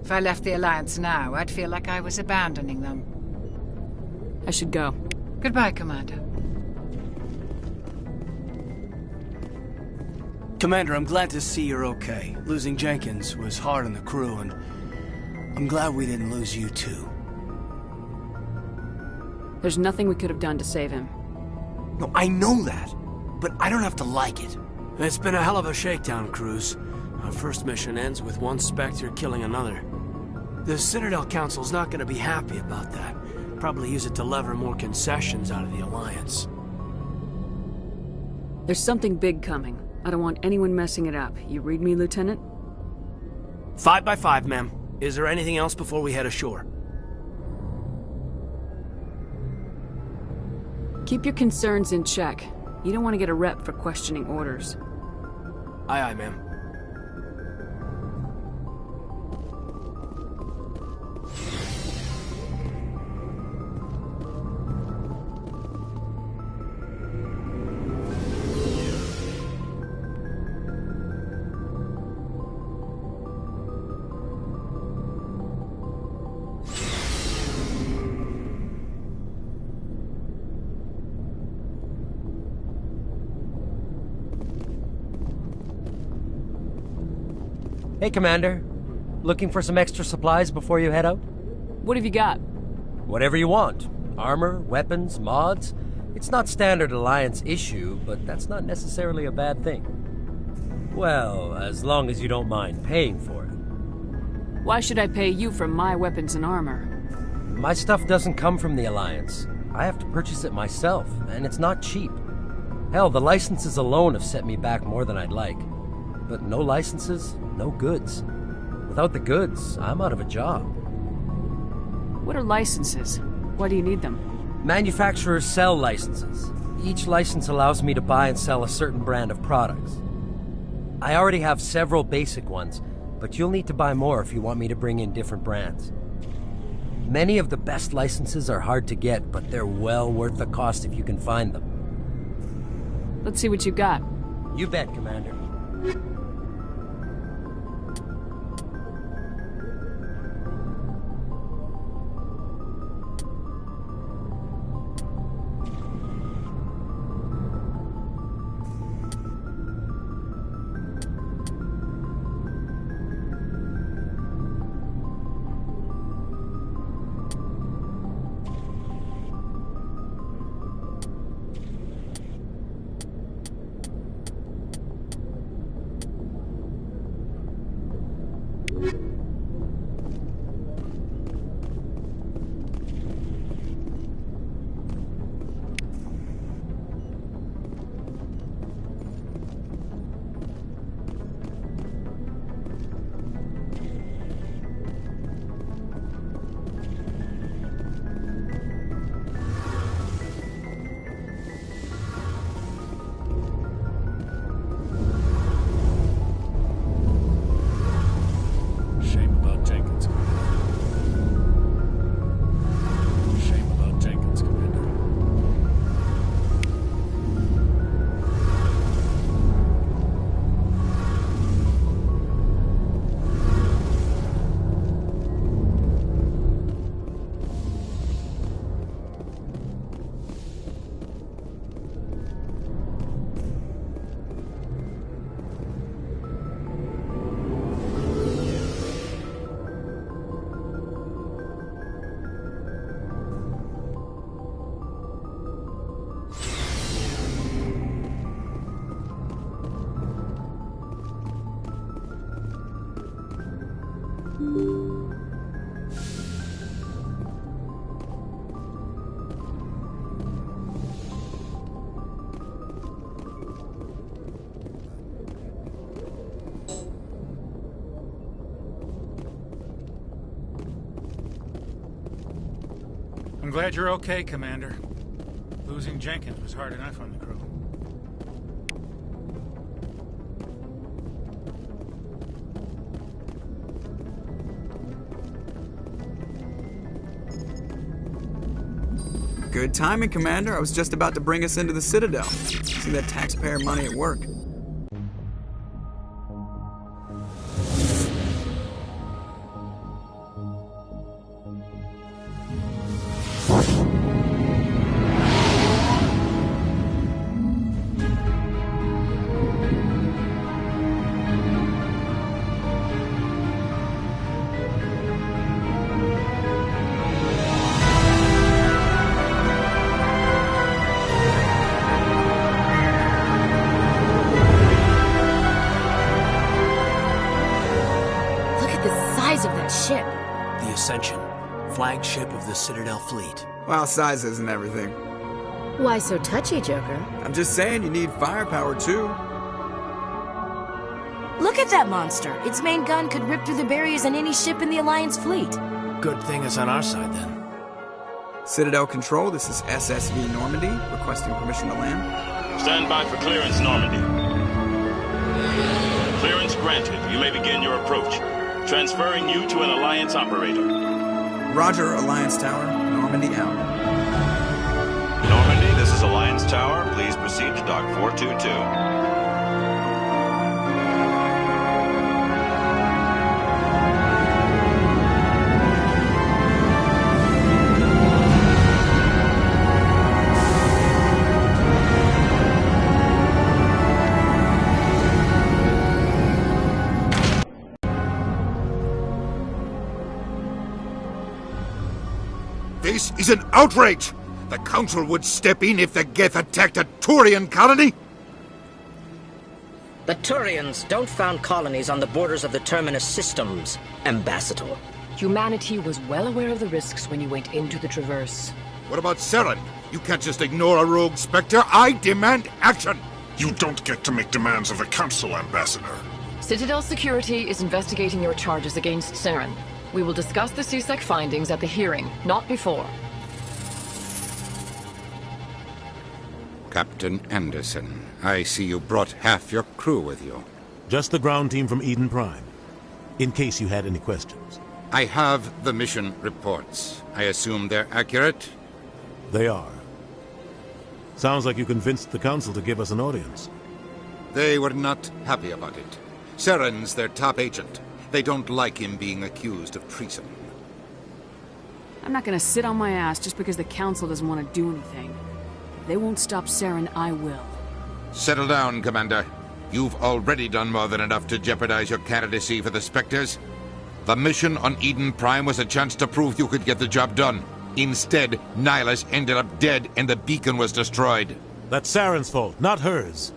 If I left the Alliance now, I'd feel like I was abandoning them. I should go. Goodbye, Commander. Commander, I'm glad to see you're okay. Losing Jenkins was hard on the crew, and I'm glad we didn't lose you too. There's nothing we could have done to save him. No, I know that, but I don't have to like it. It's been a hell of a shakedown, Cruz. Our first mission ends with one Spectre killing another. The Citadel Council's not gonna be happy about that. Probably use it to lever more concessions out of the Alliance. There's something big coming. I don't want anyone messing it up. You read me, Lieutenant? 5 by 5, ma'am. Is there anything else before we head ashore? Keep your concerns in check. You don't want to get a rep for questioning orders. Aye, aye, ma'am. Hey, Commander. Looking for some extra supplies before you head out? What have you got? Whatever you want. Armor, weapons, mods. It's not standard Alliance issue, but that's not necessarily a bad thing. Well, as long as you don't mind paying for it. Why should I pay you for my weapons and armor? My stuff doesn't come from the Alliance. I have to purchase it myself, and it's not cheap. Hell, the licenses alone have set me back more than I'd like. But no licenses, no goods. Without the goods, I'm out of a job. What are licenses? Why do you need them? Manufacturers sell licenses. Each license allows me to buy and sell a certain brand of products. I already have several basic ones, but you'll need to buy more if you want me to bring in different brands. Many of the best licenses are hard to get, but they're well worth the cost if you can find them. Let's see what you got. You bet, Commander. I'm glad you're okay, Commander. Losing Jenkins was hard enough on the crew. Good timing, Commander. I was just about to bring us into the Citadel. See that taxpayer money at work. Flagship of the Citadel fleet. Well, size isn't everything. Why so touchy, Joker? I'm just saying you need firepower, too. Look at that monster. Its main gun could rip through the barriers in any ship in the Alliance fleet. Good thing it's on our side, then. Citadel Control, this is SSV Normandy, requesting permission to land. Stand by for clearance, Normandy. Clearance granted. You may begin your approach. Transferring you to an Alliance operator. Roger, Alliance Tower. Normandy out. Normandy, this is Alliance Tower. Please proceed to Dock 422. This is an outrage! The Council would step in if the Geth attacked a Turian colony? The Turians don't found colonies on the borders of the Terminus systems, Ambassador. Humanity was well aware of the risks when you went into the Traverse. What about Saren? You can't just ignore a rogue Spectre. I demand action! You don't get to make demands of the Council, Ambassador. Citadel Security is investigating your charges against Saren. We will discuss the CSEC findings at the hearing, not before. Captain Anderson, I see you brought half your crew with you. Just the ground team from Eden Prime, in case you had any questions. I have the mission reports. I assume they're accurate? They are. Sounds like you convinced the Council to give us an audience. They were not happy about it. Saren's their top agent. They don't like him being accused of treason. I'm not gonna sit on my ass just because the Council doesn't want to do anything. If they won't stop Saren, I will. Settle down, Commander. You've already done more than enough to jeopardize your candidacy for the Spectres. The mission on Eden Prime was a chance to prove you could get the job done. Instead, Nihilus ended up dead and the beacon was destroyed. That's Saren's fault, not hers.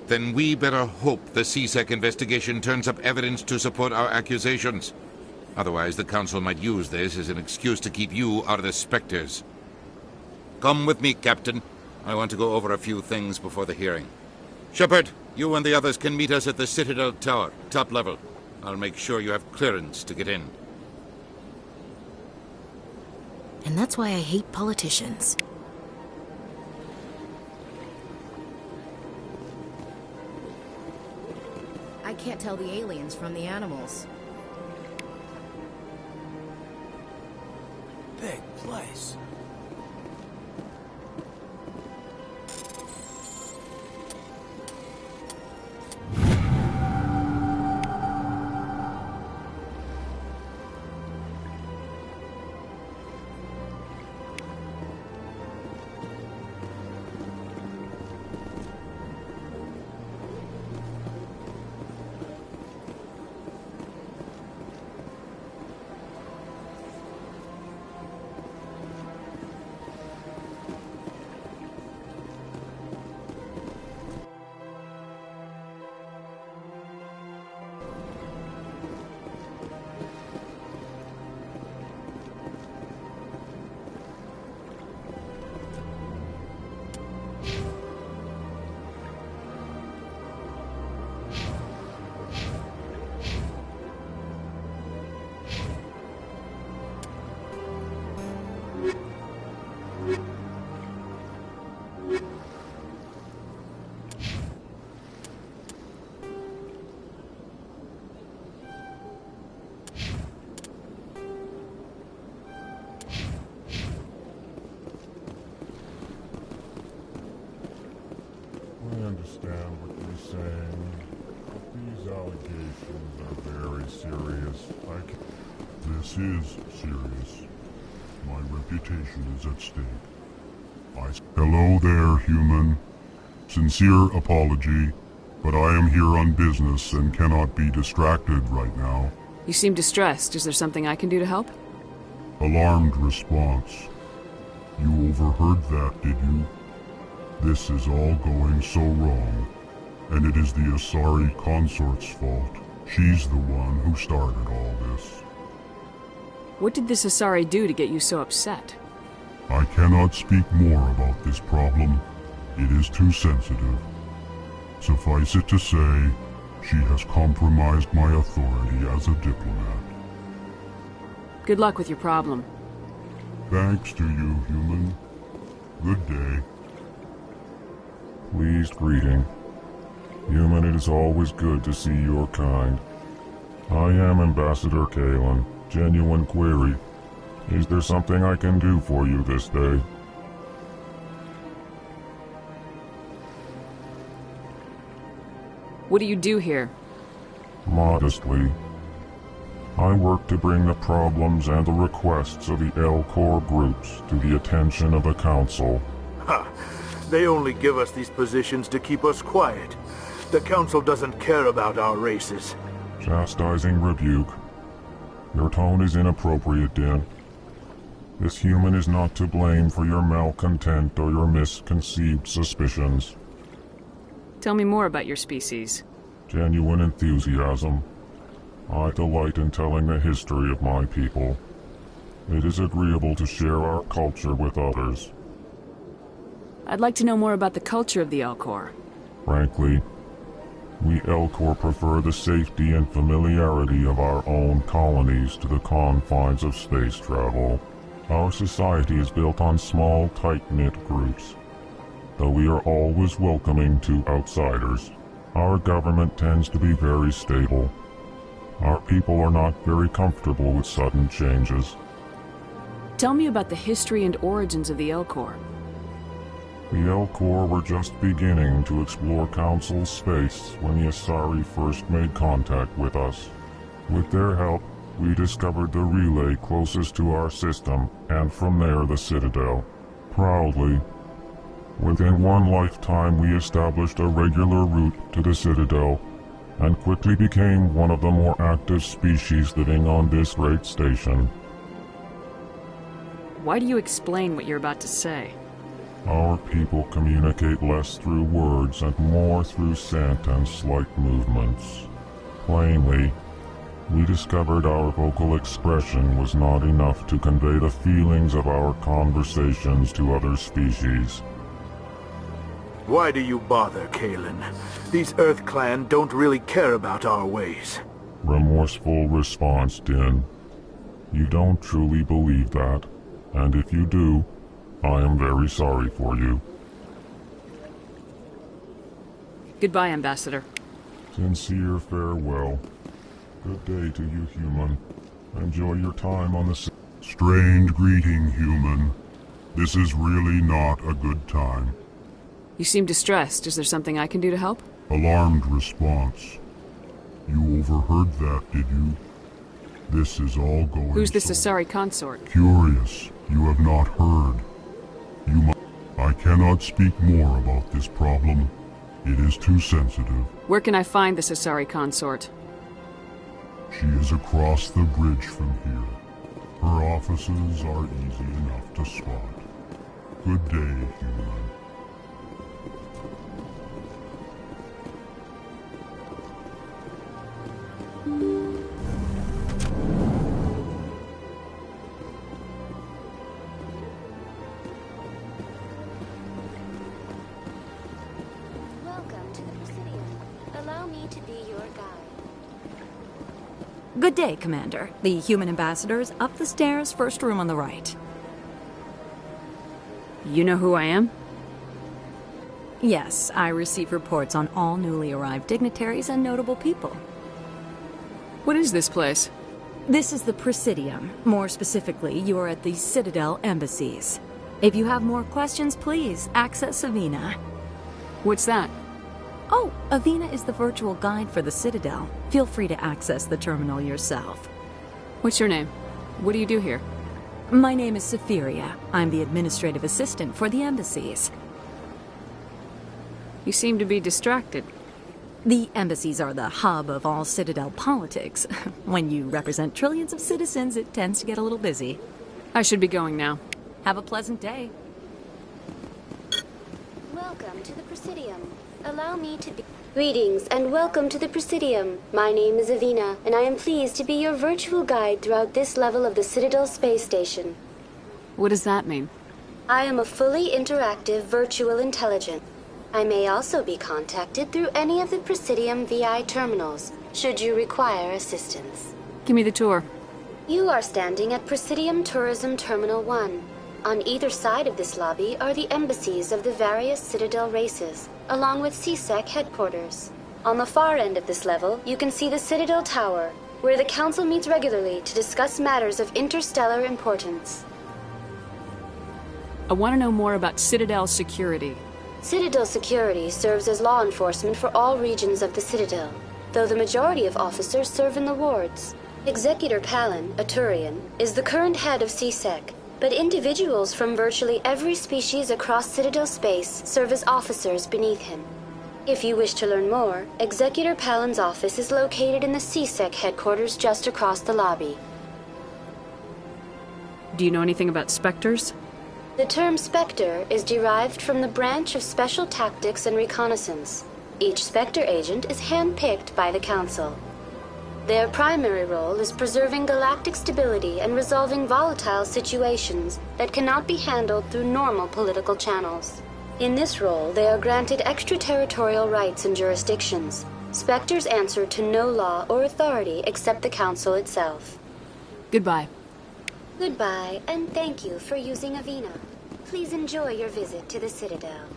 Then we better hope the CSEC investigation turns up evidence to support our accusations. Otherwise, the Council might use this as an excuse to keep you out of the Spectres. Come with me, Captain. I want to go over a few things before the hearing. Shepard, you and the others can meet us at the Citadel Tower, top level. I'll make sure you have clearance to get in. And that's why I hate politicians. I can't tell the aliens from the animals. Big place. I understand what you're saying. These allegations are very serious. This is serious. My reputation is at stake. Hello there, human. Sincere apology, but I am here on business and cannot be distracted right now. You seem distressed. Is there something I can do to help? Alarmed response. You overheard that, did you? This is all going so wrong, and it is the Asari consort's fault. She's the one who started all this. What did this Asari do to get you so upset? I cannot speak more about this problem. It is too sensitive. Suffice it to say, she has compromised my authority as a diplomat. Good luck with your problem. Thanks to you, human. Good day. Pleased greeting. Human, it is always good to see your kind. I am Ambassador Kalen. Genuine query. Is there something I can do for you this day? What do you do here? Modestly. I work to bring the problems and the requests of the Elcor groups to the attention of the Council. Ha! They only give us these positions to keep us quiet. The Council doesn't care about our races. Chastising rebuke. Your tone is inappropriate, Din. This human is not to blame for your malcontent or your misconceived suspicions. Tell me more about your species. Genuine enthusiasm. I delight in telling the history of my people. It is agreeable to share our culture with others. I'd like to know more about the culture of the Elcor. Frankly, we Elcor prefer the safety and familiarity of our own colonies to the confines of space travel. Our society is built on small, tight-knit groups. Though we are always welcoming to outsiders, our government tends to be very stable. Our people are not very comfortable with sudden changes. Tell me about the history and origins of the Elcor. The Elcor were just beginning to explore Council space when the Asari first made contact with us. With their help, we discovered the relay closest to our system, and from there the Citadel. Proudly, within one lifetime we established a regular route to the Citadel, and quickly became one of the more active species living on this great station. Why do you explain what you're about to say? Our people communicate less through words and more through scent and slight movements. Plainly, we discovered our vocal expression was not enough to convey the feelings of our conversations to other species. Why do you bother, Kalen? These Earth Clan don't really care about our ways. Remorseful response, Din. You don't truly believe that, and if you do, I am very sorry for you. Goodbye, Ambassador. Sincere farewell. Good day to you, human. Enjoy your time on the Strange greeting, human. This is really not a good time. You seem distressed. Is there something I can do to help? Alarmed response. You overheard that, did you? This is all going Who's this Asari consort? Curious. You have not heard. I cannot speak more about this problem. It is too sensitive. Where can I find this Asari consort? She is across the bridge from here. Her offices are easy enough to spot. Good day, human. Good day, Commander. The human ambassador is up the stairs, first room on the right. You know who I am? Yes, I receive reports on all newly arrived dignitaries and notable people. What is this place? This is the Presidium. More specifically, you are at the Citadel embassies. If you have more questions, please access Avina. What's that? Oh, Avina is the virtual guide for the Citadel. Feel free to access the terminal yourself. What's your name? What do you do here? My name is Safiria. I'm the administrative assistant for the embassies. You seem to be distracted. The embassies are the hub of all Citadel politics. When you represent trillions of citizens, it tends to get a little busy. I should be going now. Have a pleasant day. Welcome to the Presidium. Allow me to be... Greetings and welcome to the Presidium. My name is Avina, and I am pleased to be your virtual guide throughout this level of the Citadel space station. What does that mean? I am a fully interactive virtual intelligence. I may also be contacted through any of the Presidium VI terminals, should you require assistance. Give me the tour. You are standing at Presidium Tourism Terminal 1. On either side of this lobby are the embassies of the various Citadel races, along with CSEC headquarters. On the far end of this level, you can see the Citadel Tower, where the Council meets regularly to discuss matters of interstellar importance. I want to know more about Citadel security. Citadel security serves as law enforcement for all regions of the Citadel, though the majority of officers serve in the wards. Executor Palin, a Turian, is the current head of CSEC, but individuals from virtually every species across Citadel space serve as officers beneath him. If you wish to learn more, Executor Palin's office is located in the CSEC headquarters just across the lobby. Do you know anything about Spectres? The term Spectre is derived from the branch of Special Tactics and Reconnaissance. Each Spectre agent is handpicked by the Council. Their primary role is preserving galactic stability and resolving volatile situations that cannot be handled through normal political channels. In this role, they are granted extraterritorial rights and jurisdictions. Spectres answer to no law or authority except the Council itself. Goodbye. Goodbye, and thank you for using Avina. Please enjoy your visit to the Citadel.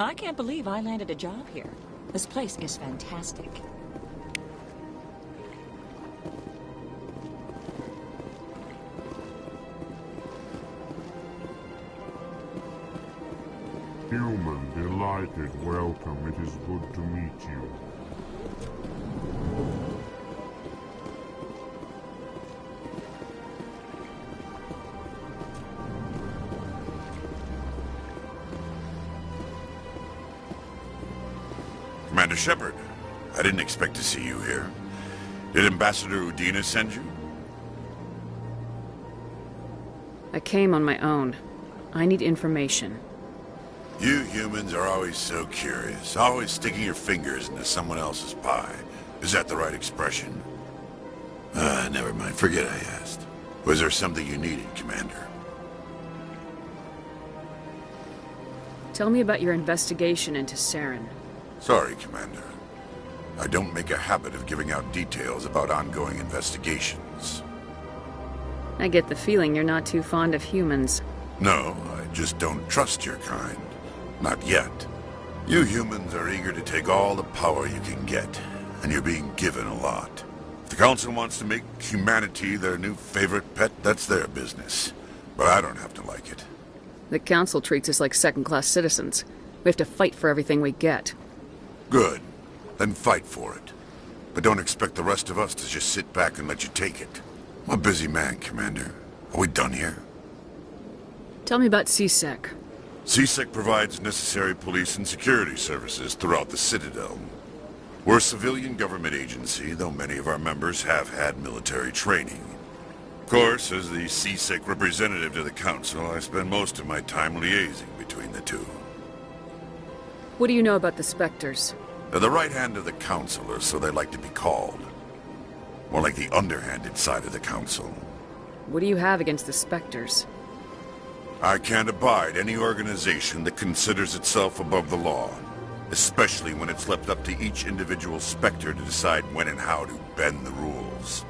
I can't believe I landed a job here. This place is fantastic. Human, delighted, welcome. It is good to meet you. Commander Shepard, I didn't expect to see you here. Did Ambassador Udina send you? I came on my own. I need information. You humans are always so curious, always sticking your fingers into someone else's pie. Is that the right expression? Never mind, forget I asked. Was there something you needed, Commander? Tell me about your investigation into Saren. Sorry, Commander. I don't make a habit of giving out details about ongoing investigations. I get the feeling you're not too fond of humans. No, I just don't trust your kind. Not yet. You humans are eager to take all the power you can get, and you're being given a lot. If the Council wants to make humanity their new favorite pet, that's their business. But I don't have to like it. The Council treats us like second-class citizens. We have to fight for everything we get. Good. Then fight for it. But don't expect the rest of us to just sit back and let you take it. I'm a busy man, Commander. Are we done here? Tell me about C-Sec. C-Sec provides necessary police and security services throughout the Citadel. We're a civilian government agency, though many of our members have had military training. Of course, as the C-Sec representative to the Council, I spend most of my time liaising between the two. What do you know about the Spectres? They're the right hand of the Council, or so they like to be called. More like the underhanded side of the Council. What do you have against the Spectres? I can't abide any organization that considers itself above the law, especially when it's left up to each individual Spectre to decide when and how to bend the rules.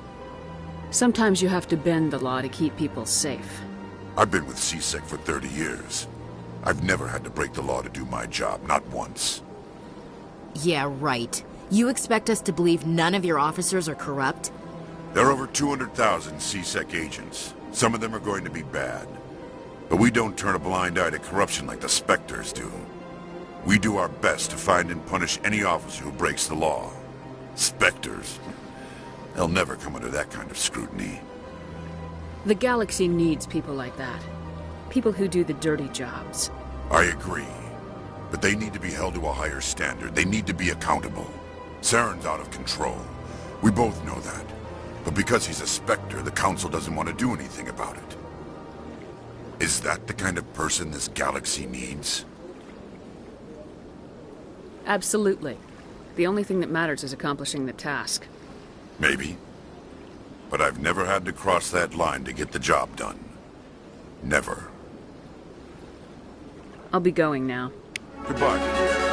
Sometimes you have to bend the law to keep people safe. I've been with C-Sec for 30 years. I've never had to break the law to do my job, not once. Yeah, right. You expect us to believe none of your officers are corrupt? There are over 200,000 C-Sec agents. Some of them are going to be bad. But we don't turn a blind eye to corruption like the Spectres do. We do our best to find and punish any officer who breaks the law. Spectres. They'll never come under that kind of scrutiny. The Galaxy needs people like that. People who do the dirty jobs. I agree. But they need to be held to a higher standard. They need to be accountable. Saren's out of control. We both know that. But because he's a Spectre, the Council doesn't want to do anything about it. Is that the kind of person this galaxy needs? Absolutely. The only thing that matters is accomplishing the task. Maybe. But I've never had to cross that line to get the job done. Never. I'll be going now. Goodbye.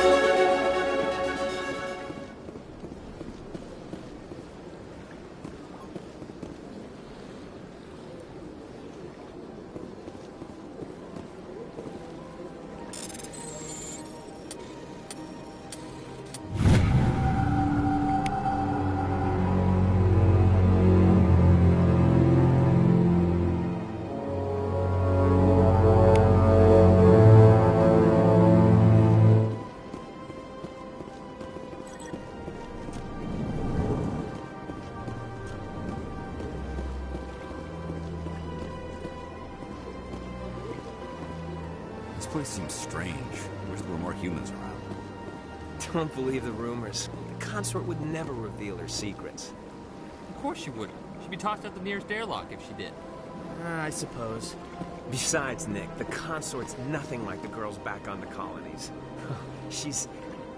This place seems strange. Wish there were more humans around. Don't believe the rumors. The consort would never reveal her secrets. Of course she wouldn't. She'd be tossed out the nearest airlock if she did. I suppose. Besides, Nick, the consort's nothing like the girls back on the colonies. She's...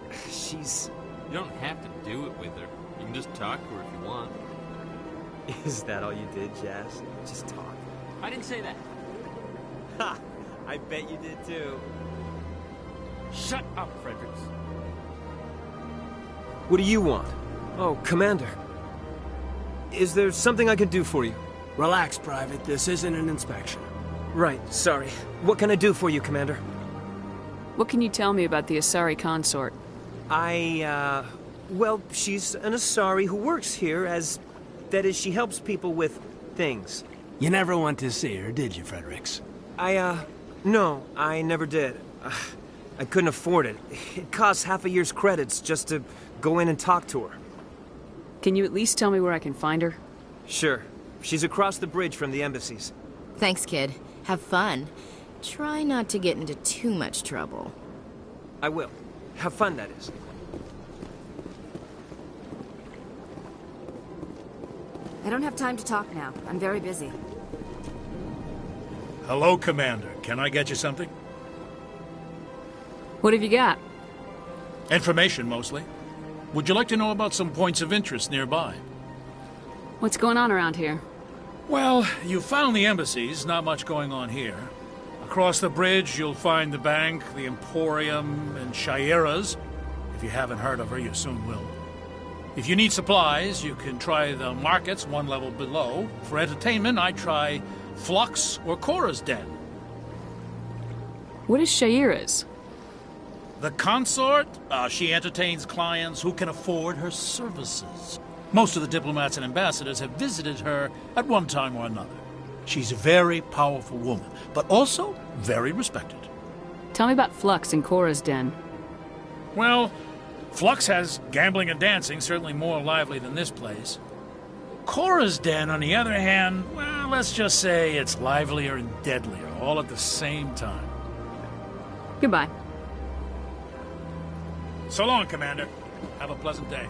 You don't have to do it with her. You can just talk to her if you want. Is that all you did, Jazz? Just talk. I didn't say that. Ha! I bet you did too. Shut up, Fredericks. What do you want? Oh, Commander. Is there something I can do for you? Relax, Private. This isn't an inspection. Right, sorry. What can I do for you, Commander? What can you tell me about the Asari consort? Well, she's an Asari who works here that is, she helps people with things. You never went to see her, did you, Fredericks? No, I never did. I couldn't afford it. It costs half a year's credits just to go in and talk to her. Can you at least tell me where I can find her? Sure. She's across the bridge from the embassies. Thanks, kid. Have fun. Try not to get into too much trouble. I will. Have fun, that is. I don't have time to talk now. I'm very busy. Hello, Commander. Can I get you something? What have you got? Information, mostly. Would you like to know about some points of interest nearby? What's going on around here? Well, you found the embassies. Not much going on here. Across the bridge, you'll find the bank, the Emporium, and Shayera's. If you haven't heard of her, you soon will. If you need supplies, you can try the markets one level below. For entertainment, I try Flux or Cora's Den. What is Shayera's? The consort? She entertains clients who can afford her services. Most of the diplomats and ambassadors have visited her at one time or another. She's a very powerful woman, but also very respected. Tell me about Flux and Cora's Den. Well, Flux has gambling and dancing, certainly more lively than this place. Cora's Den, on the other hand, well, let's just say it's livelier and deadlier, all at the same time. Goodbye. So long, Commander. Have a pleasant day.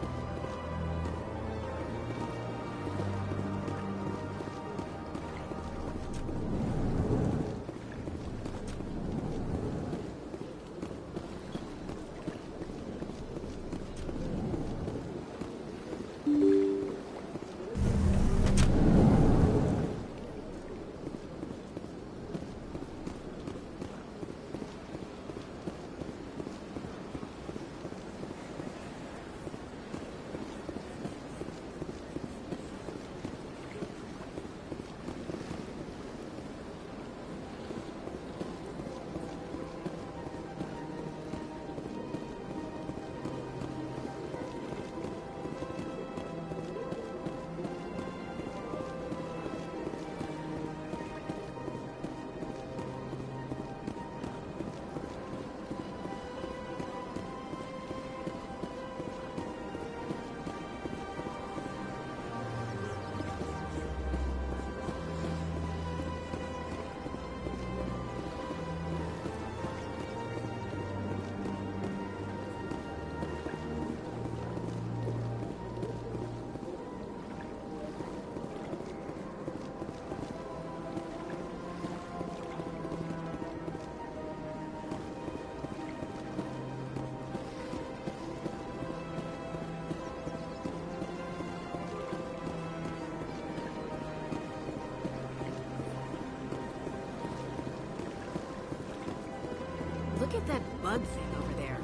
Look at that bug thing over there.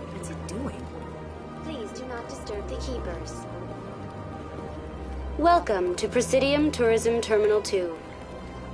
What's it doing? Please do not disturb the Keepers. Welcome to Presidium Tourism Terminal 2.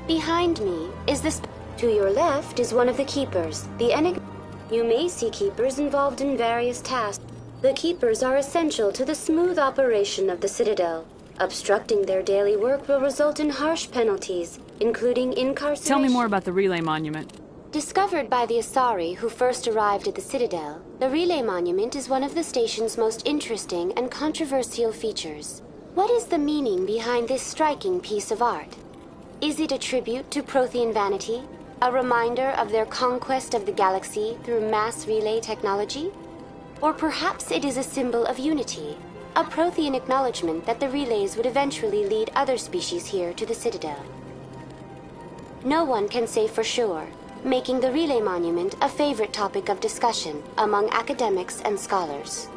Behind me is the... To your left is one of the Keepers, the Enigma. You may see Keepers involved in various tasks. The Keepers are essential to the smooth operation of the Citadel. Obstructing their daily work will result in harsh penalties, including incarceration. Tell me more about the Relay Monument. Discovered by the Asari who first arrived at the Citadel, the Relay Monument is one of the station's most interesting and controversial features. What is the meaning behind this striking piece of art? Is it a tribute to Prothean vanity? A reminder of their conquest of the galaxy through mass relay technology? Or perhaps it is a symbol of unity, a Prothean acknowledgement that the relays would eventually lead other species here to the Citadel. No one can say for sure, making the Relay Monument a favorite topic of discussion among academics and scholars.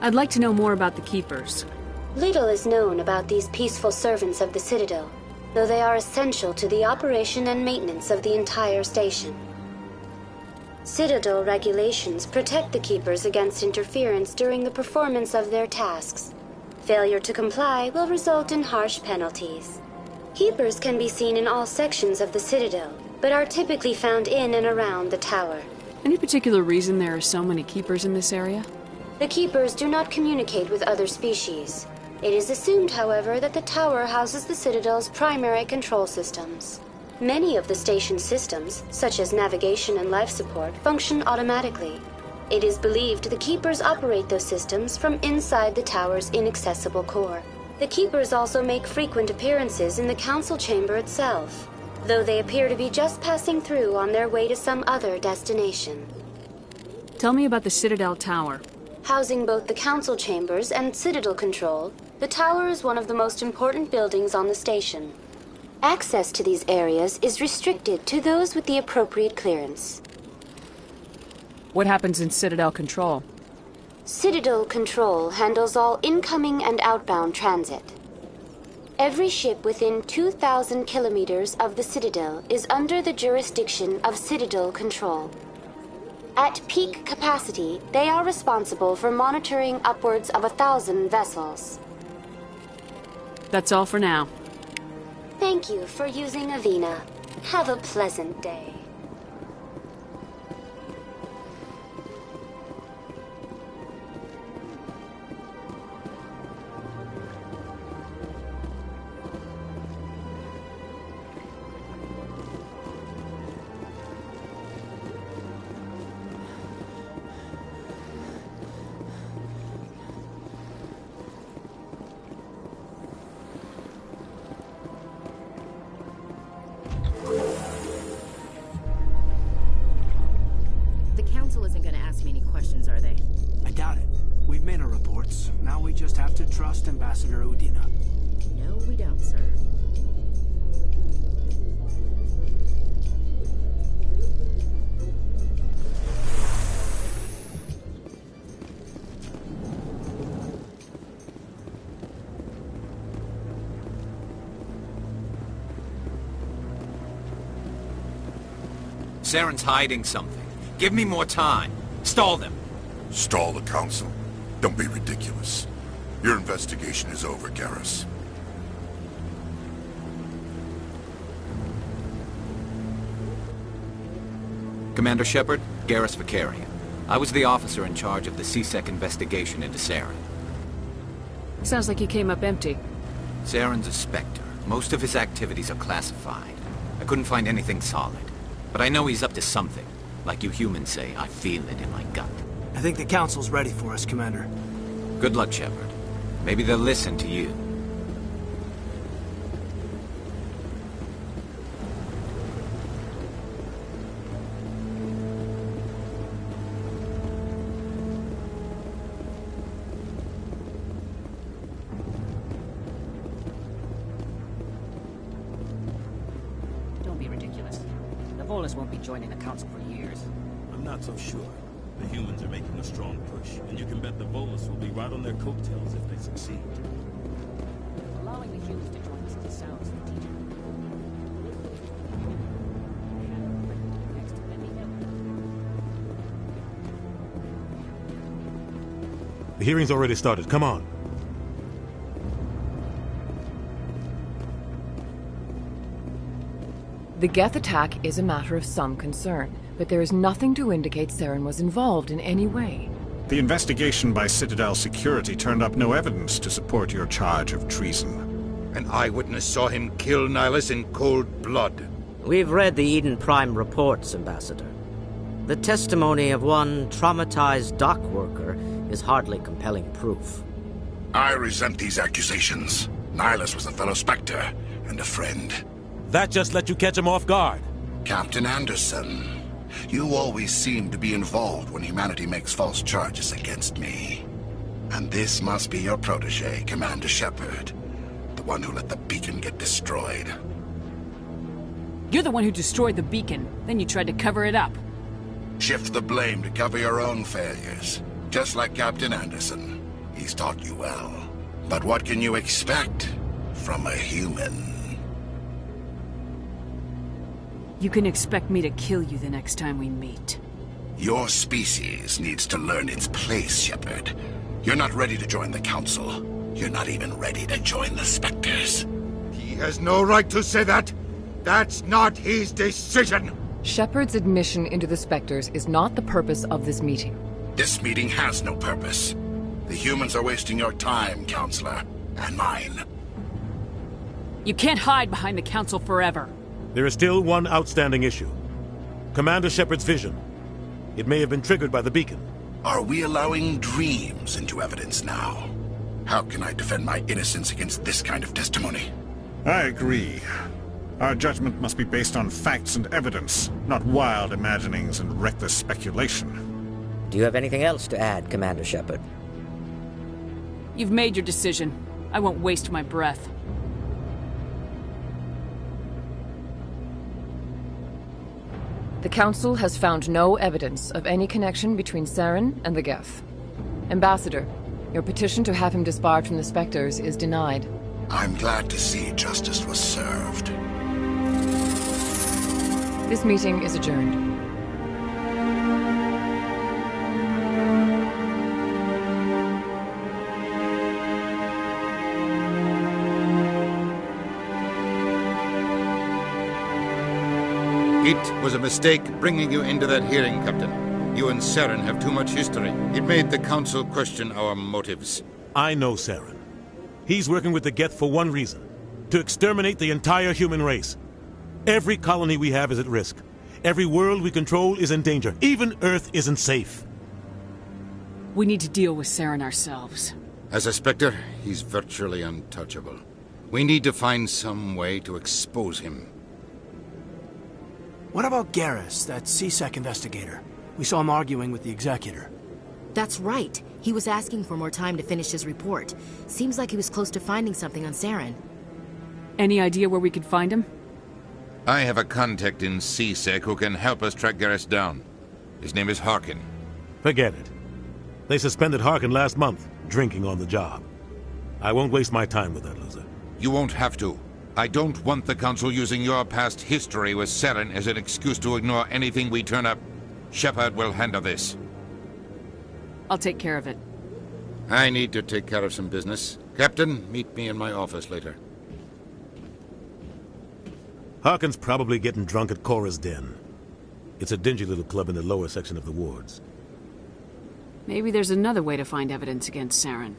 I'd like to know more about the Keepers. Little is known about these peaceful servants of the Citadel, though they are essential to the operation and maintenance of the entire station. Citadel regulations protect the Keepers against interference during the performance of their tasks. Failure to comply will result in harsh penalties. Keepers can be seen in all sections of the Citadel, but are typically found in and around the tower. Any particular reason there are so many Keepers in this area? The Keepers do not communicate with other species. It is assumed, however, that the tower houses the Citadel's primary control systems. Many of the station's systems, such as navigation and life support, function automatically. It is believed the Keepers operate those systems from inside the tower's inaccessible core. The Keepers also make frequent appearances in the Council chamber itself, though they appear to be just passing through on their way to some other destination. Tell me about the Citadel Tower. Housing both the Council chambers and Citadel control, the tower is one of the most important buildings on the station. Access to these areas is restricted to those with the appropriate clearance. What happens in Citadel Control? Citadel Control handles all incoming and outbound transit. Every ship within 2,000 kilometers of the Citadel is under the jurisdiction of Citadel Control. At peak capacity, they are responsible for monitoring upwards of 1,000 vessels. That's all for now. Thank you for using Avina. Have a pleasant day. Trust Ambassador Udina. No, we don't, sir. Saren's hiding something. Give me more time. Stall them. Stall the Council? Don't be ridiculous. Your investigation is over, Garrus. Commander Shepard, Garrus Vakarian. I was the officer in charge of the C-Sec investigation into Saren. Sounds like you came up empty. Saren's a Spectre. Most of his activities are classified. I couldn't find anything solid. But I know he's up to something. Like you humans say, I feel it in my gut. I think the Council's ready for us, Commander. Good luck, Shepard. Maybe they'll listen to you. Don't be ridiculous. The Volus won't be joining the Council for years. I'm not so sure. The humans are making a strong push, and you can bet the Volus will be right on their coattails if they succeed. Allowing the humans to join us is a sound strategic. The hearing's already started. Come on. The Geth attack is a matter of some concern, but there is nothing to indicate Saren was involved in any way. The investigation by Citadel Security turned up no evidence to support your charge of treason. An eyewitness saw him kill Nihilus in cold blood. We've read the Eden Prime reports, Ambassador. The testimony of one traumatized dock worker is hardly compelling proof. I resent these accusations. Nihilus was a fellow Spectre and a friend. That just let you catch him off guard. Captain Anderson, you always seem to be involved when humanity makes false charges against me. And this must be your protege, Commander Shepard. The one who let the beacon get destroyed. You're the one who destroyed the beacon. Then you tried to cover it up. Shift the blame to cover your own failures. Just like Captain Anderson. He's taught you well. But what can you expect from a human? You can expect me to kill you the next time we meet. Your species needs to learn its place, Shepard. You're not ready to join the Council. You're not even ready to join the Spectres. He has no right to say that. That's not his decision. Shepard's admission into the Spectres is not the purpose of this meeting. This meeting has no purpose. The humans are wasting your time, Counselor, and mine. You can't hide behind the Council forever. There is still one outstanding issue. Commander Shepard's vision. It may have been triggered by the beacon. Are we allowing dreams into evidence now? How can I defend my innocence against this kind of testimony? I agree. Our judgment must be based on facts and evidence, not wild imaginings and reckless speculation. Do you have anything else to add, Commander Shepard? You've made your decision. I won't waste my breath. The Council has found no evidence of any connection between Saren and the Geth. Ambassador, your petition to have him disbarred from the Spectres is denied. I'm glad to see justice was served. This meeting is adjourned. It was a mistake bringing you into that hearing, Captain. You and Saren have too much history. It made the Council question our motives. I know Saren. He's working with the Geth for one reason. To exterminate the entire human race. Every colony we have is at risk. Every world we control is in danger. Even Earth isn't safe. We need to deal with Saren ourselves. As a Spectre, he's virtually untouchable. We need to find some way to expose him. What about Garrus, that CSEC investigator? We saw him arguing with the Executor. That's right. He was asking for more time to finish his report. Seems like he was close to finding something on Saren. Any idea where we could find him? I have a contact in CSEC who can help us track Garrus down. His name is Harkin. Forget it. They suspended Harkin last month, drinking on the job. I won't waste my time with that loser. You won't have to. I don't want the Council using your past history with Saren as an excuse to ignore anything we turn up. Shepard will handle this. I'll take care of it. I need to take care of some business. Captain, meet me in my office later. Harkin's probably getting drunk at Cora's Den. It's a dingy little club in the lower section of the wards. Maybe there's another way to find evidence against Saren.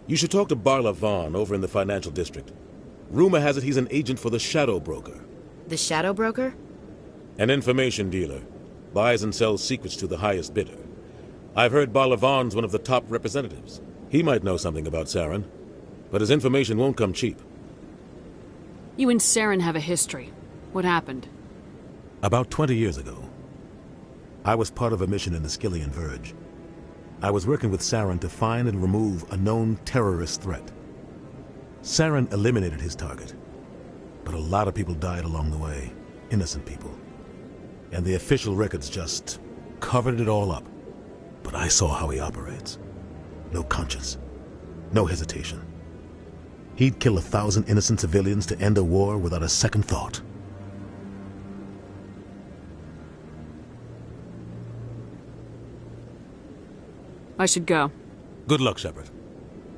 You should talk to Barla Vaughn over in the financial district. Rumor has it he's an agent for the Shadow Broker. The Shadow Broker? An information dealer. Buys and sells secrets to the highest bidder. I've heard Barla Vaughn's one of the top representatives. He might know something about Saren, but his information won't come cheap. You and Saren have a history. What happened? About 20 years ago, I was part of a mission in the Skillian Verge. I was working with Saren to find and remove a known terrorist threat. Saren eliminated his target, but a lot of people died along the way, innocent people. And the official records just covered it all up. But I saw how he operates. No conscience, no hesitation. He'd kill 1,000 innocent civilians to end a war without a second thought. I should go. Good luck, Shepard.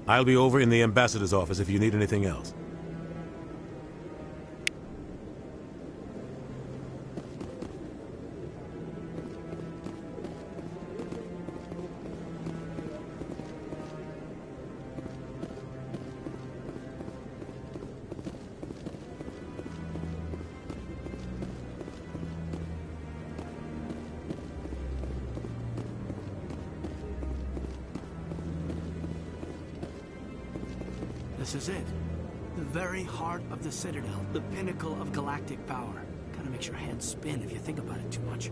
I'll be over in the ambassador's office if you need anything else. This is it. The very heart of the Citadel, the pinnacle of galactic power. Kinda makes your hands spin if you think about it too much.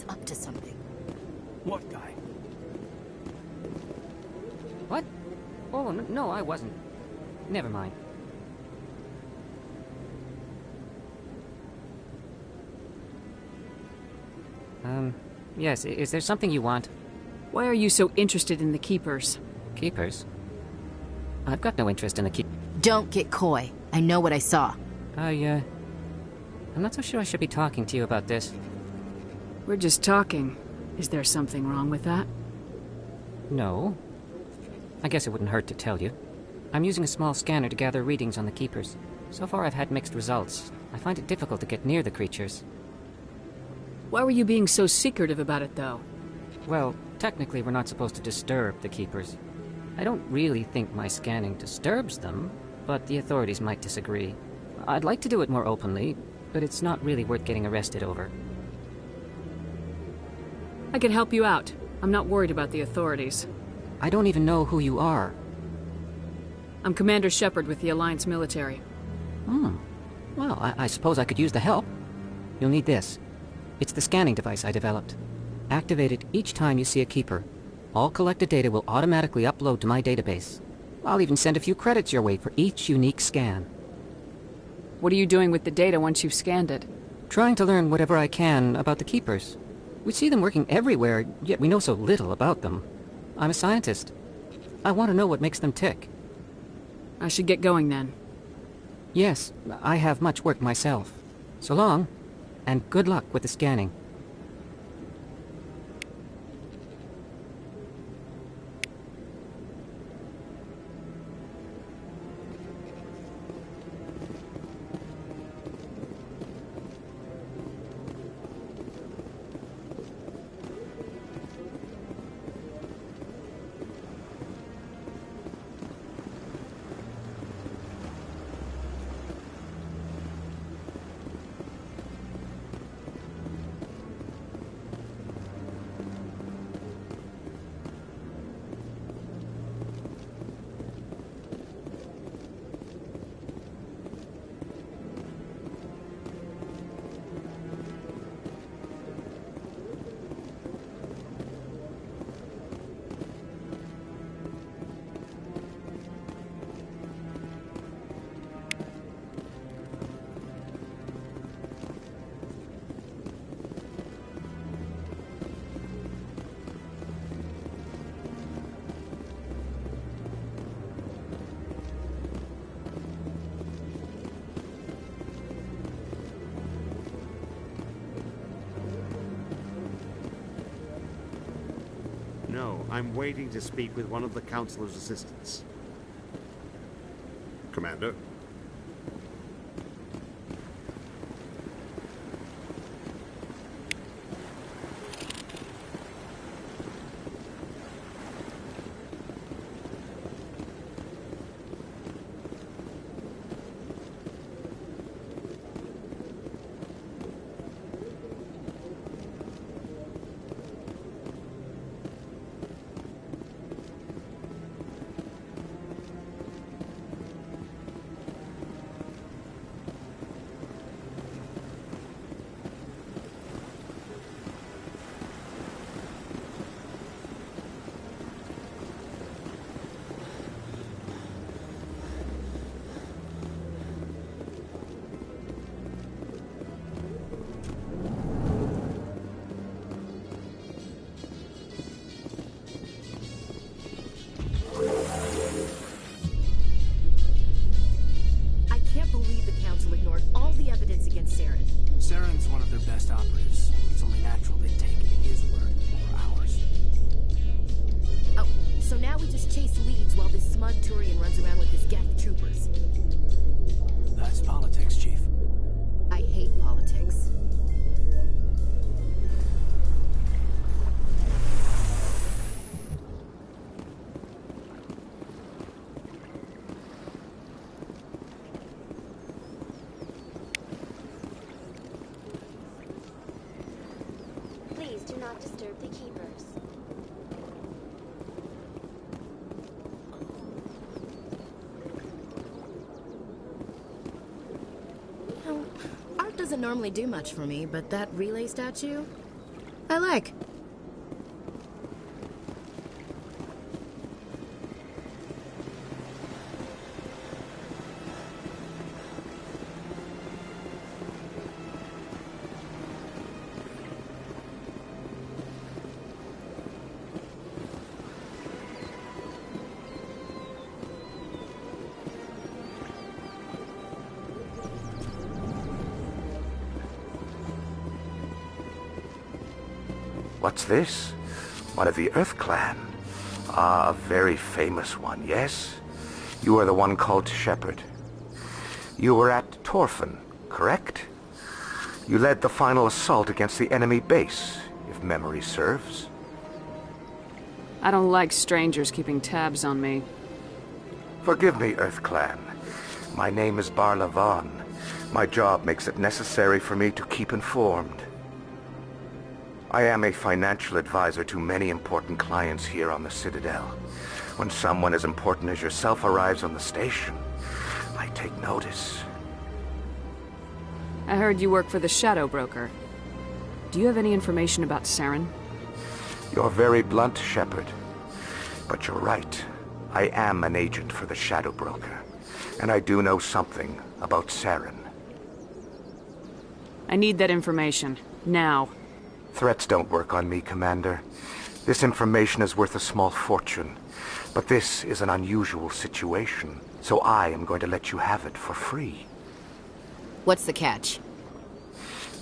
Up to something. What guy? What? Oh, no, I wasn't. Never mind. Yes, is there something you want? Why are you so interested in the Keepers? Keepers? I've got no interest in the Don't get coy. I know what I saw. I'm not so sure I should be talking to you about this. We're just talking. Is there something wrong with that? No. I guess it wouldn't hurt to tell you. I'm using a small scanner to gather readings on the Keepers. So far I've had mixed results. I find it difficult to get near the creatures. Why were you being so secretive about it, though? Well, technically we're not supposed to disturb the Keepers. I don't really think my scanning disturbs them, but the authorities might disagree. I'd like to do it more openly, but it's not really worth getting arrested over. I could help you out. I'm not worried about the authorities. I don't even know who you are. I'm Commander Shepard with the Alliance military. Well, I suppose I could use the help. You'll need this. It's the scanning device I developed. Activate it each time you see a Keeper. All collected data will automatically upload to my database. I'll even send a few credits your way for each unique scan. What are you doing with the data once you've scanned it? Trying to learn whatever I can about the Keepers. We see them working everywhere, yet we know so little about them. I'm a scientist. I want to know what makes them tick. I should get going then. Yes, I have much work myself. So long, and good luck with the scanning. No, I'm waiting to speak with one of the Councilor's assistants. Commander? Saren's one of their best operatives. It's only natural they'd take his word over ours. Oh, so now we just chase leads while this smug Turian runs around with his Geth troopers. That's politics, Chief. I hate politics. Please do not disturb the Keepers. Oh, art doesn't normally do much for me, but that relay statue, I like. What's this? One of the Earth Clan. Ah, a very famous one, yes? You are the one called Shepard. You were at Torfan, correct? You led the final assault against the enemy base, if memory serves. I don't like strangers keeping tabs on me. Forgive me, Earth Clan. My name is Barla Von. My job makes it necessary for me to keep informed. I am a financial advisor to many important clients here on the Citadel. When someone as important as yourself arrives on the station, I take notice. I heard you work for the Shadow Broker. Do you have any information about Saren? You're very blunt, Shepard. But you're right. I am an agent for the Shadow Broker. And I do know something about Saren. I need that information. Now. Threats don't work on me, Commander. This information is worth a small fortune. But this is an unusual situation, so I am going to let you have it for free. What's the catch?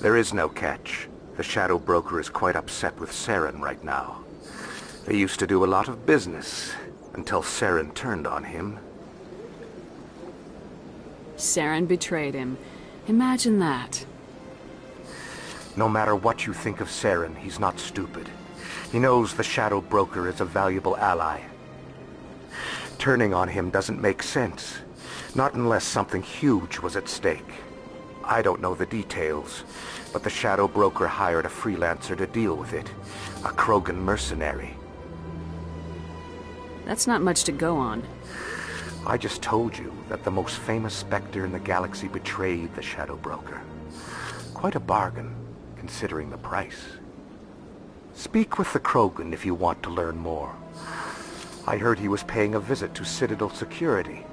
There is no catch. The Shadow Broker is quite upset with Saren right now. They used to do a lot of business, until Saren turned on him. Saren betrayed him. Imagine that. No matter what you think of Saren, he's not stupid. He knows the Shadow Broker is a valuable ally. Turning on him doesn't make sense. Not unless something huge was at stake. I don't know the details, but the Shadow Broker hired a freelancer to deal with it. A Krogan mercenary. That's not much to go on. I just told you that the most famous Spectre in the galaxy betrayed the Shadow Broker. Quite a bargain, considering the price. Speak with the Krogan if you want to learn more. I heard he was paying a visit to Citadel security.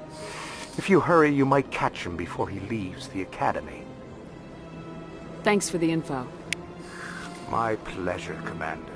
If you hurry, you might catch him before he leaves the Academy. Thanks for the info. My pleasure, Commander.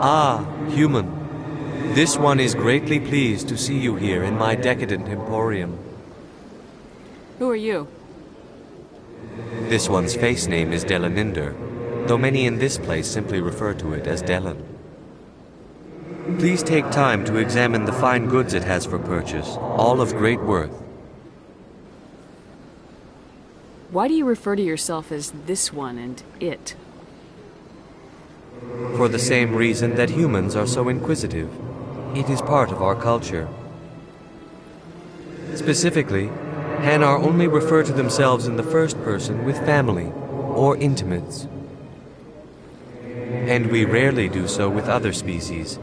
Ah, human. This one is greatly pleased to see you here in my decadent emporium. Who are you? This one's face name is Delaninder, though many in this place simply refer to it as Delan. Please take time to examine the fine goods it has for purchase, all of great worth. Why do you refer to yourself as this one and it? For the same reason that humans are so inquisitive. It is part of our culture. Specifically, Hanar only refer to themselves in the first person with family or intimates. And we rarely do so with other species.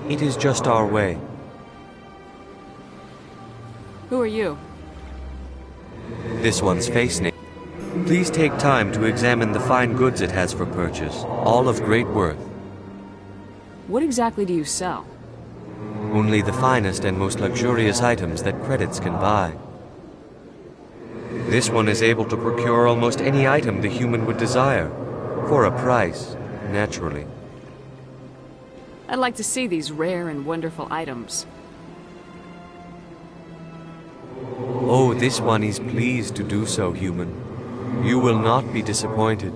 It is just our way. Who are you? This one's face name. Please take time to examine the fine goods it has for purchase, all of great worth. What exactly do you sell? Only the finest and most luxurious items that credits can buy. This one is able to procure almost any item the human would desire, for a price, naturally. I'd like to see these rare and wonderful items. Oh, this one is pleased to do so, human. You will not be disappointed.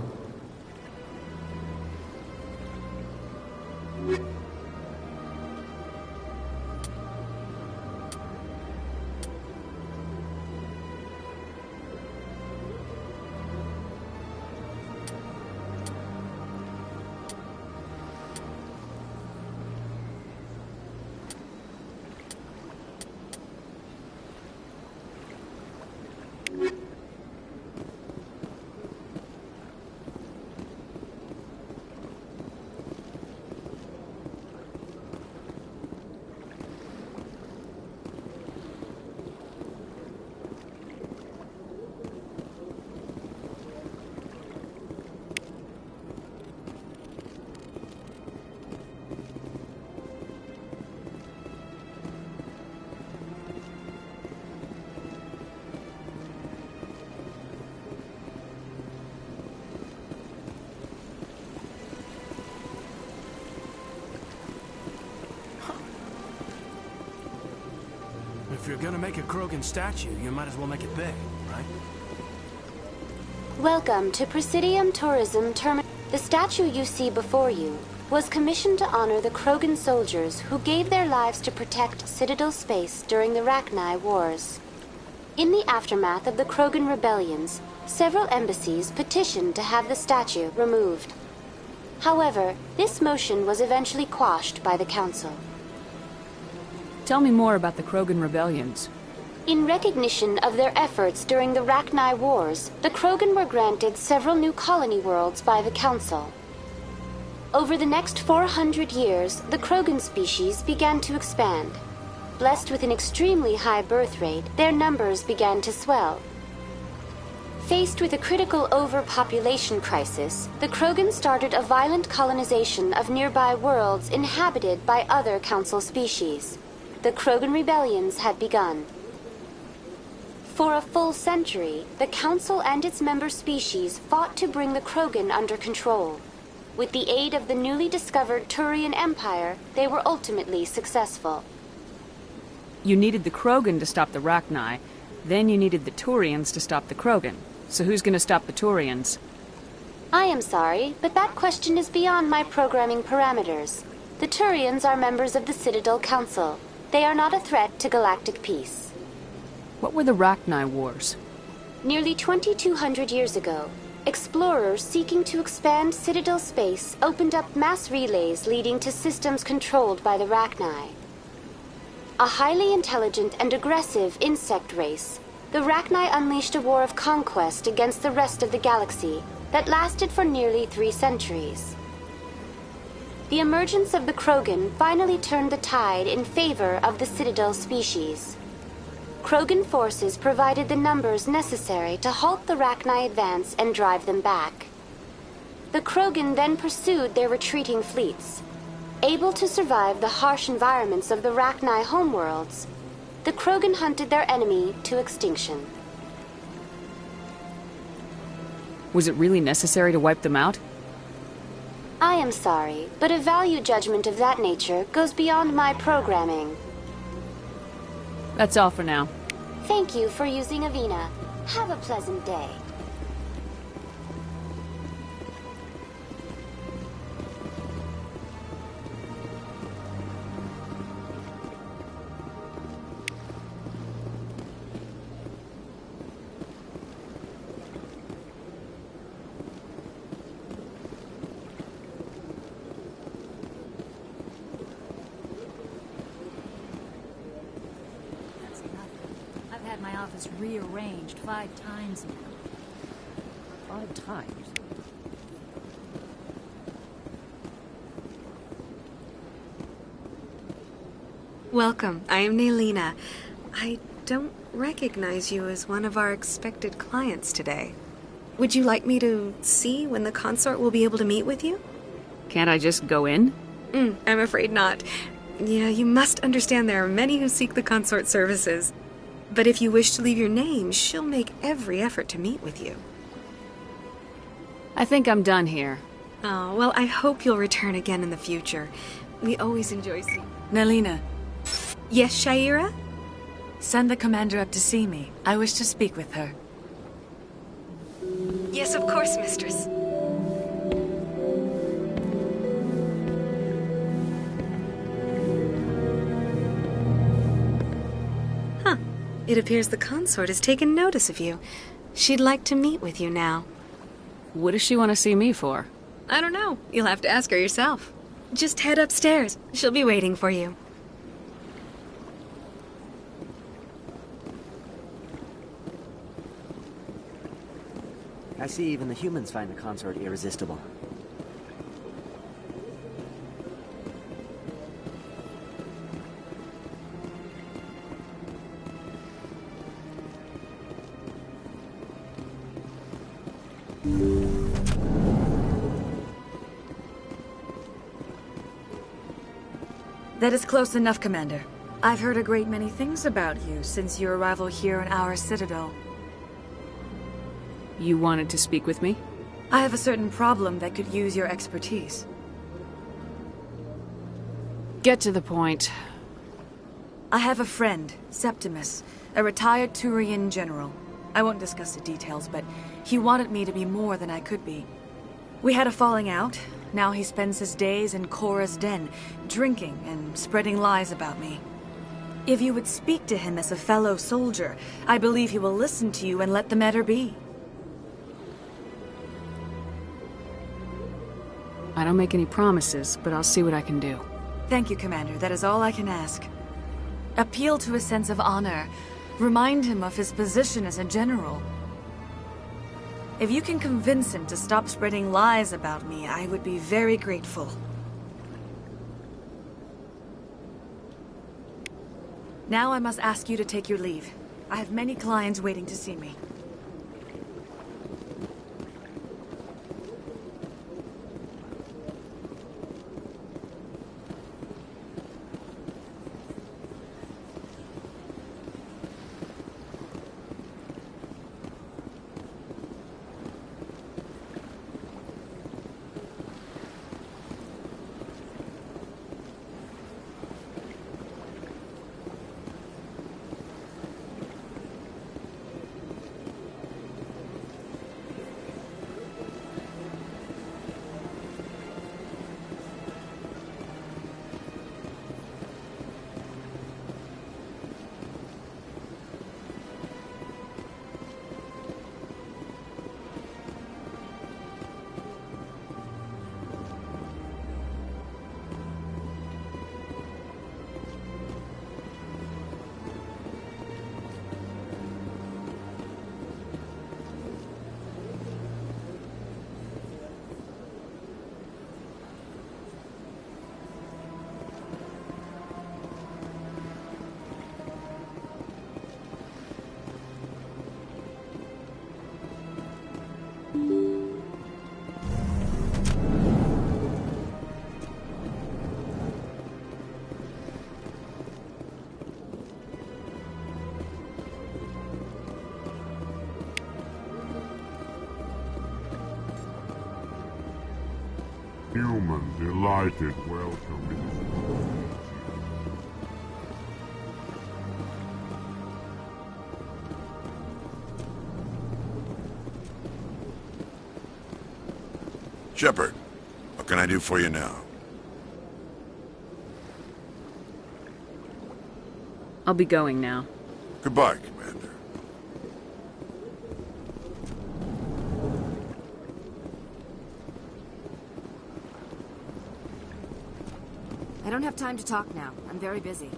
you're gonna make a Krogan statue, you might as well make it big, right? Welcome to Presidium Tourism Terminal. The statue you see before you was commissioned to honor the Krogan soldiers who gave their lives to protect Citadel space during the Rachni Wars. In the aftermath of the Krogan rebellions, several embassies petitioned to have the statue removed. However, this motion was eventually quashed by the Council. Tell me more about the Krogan rebellions. In recognition of their efforts during the Rachni Wars, the Krogan were granted several new colony worlds by the Council. Over the next 400 years, the Krogan species began to expand. Blessed with an extremely high birth rate, their numbers began to swell. Faced with a critical overpopulation crisis, the Krogan started a violent colonization of nearby worlds inhabited by other Council species. The Krogan rebellions had begun. For a full century, the Council and its member species fought to bring the Krogan under control. With the aid of the newly discovered Turian Empire, they were ultimately successful. You needed the Krogan to stop the Rachni, then you needed the Turians to stop the Krogan. So who's gonna stop the Turians? I am sorry, but that question is beyond my programming parameters. The Turians are members of the Citadel Council. They are not a threat to galactic peace. What were the Rachni Wars? Nearly 2,200 years ago, explorers seeking to expand Citadel space opened up mass relays leading to systems controlled by the Rachni. A highly intelligent and aggressive insect race, the Rachni unleashed a war of conquest against the rest of the galaxy that lasted for nearly 3 centuries. The emergence of the Krogan finally turned the tide in favor of the Citadel species. Krogan forces provided the numbers necessary to halt the Rachni advance and drive them back. The Krogan then pursued their retreating fleets. Able to survive the harsh environments of the Rachni homeworlds, the Krogan hunted their enemy to extinction. Was it really necessary to wipe them out? I am sorry, but a value judgment of that nature goes beyond my programming. That's all for now. Thank you for using Avina. Have a pleasant day. My office rearranged 5 times now. 5 times? Welcome. I am Nelina. I don't recognize you as one of our expected clients today. Would you like me to see when the consort will be able to meet with you? Can't I just go in? I'm afraid not. Yeah, you must understand there are many who seek the consort services. But if you wish to leave your name, she'll make every effort to meet with you. I think I'm done here. Oh, well, I hope you'll return again in the future. We always enjoy seeing... Nelina. Yes, Sha'ira? Send the commander up to see me. I wish to speak with her. Yes, of course, mistress. It appears the consort has taken notice of you. She'd like to meet with you now. What does she want to see me for? I don't know. You'll have to ask her yourself. Just head upstairs. She'll be waiting for you. I see even the humans find the consort irresistible. That is close enough, Commander. I've heard a great many things about you since your arrival here in our Citadel. You wanted to speak with me? I have a certain problem that could use your expertise. Get to the point. I have a friend, Septimus, a retired Turian general. I won't discuss the details, but he wanted me to be more than I could be. We had a falling out. Now he spends his days in Korra's den, drinking and spreading lies about me. If you would speak to him as a fellow soldier, I believe he will listen to you and let the matter be. I don't make any promises, but I'll see what I can do. Thank you, Commander. That is all I can ask. Appeal to his sense of honor. Remind him of his position as a general. If you can convince him to stop spreading lies about me, I would be very grateful. Now I must ask you to take your leave. I have many clients waiting to see me. Human delighted welcome. Shepard, what can I do for you now? I'll be going now. Goodbye, Commander. I don't have time to talk now. I'm very busy.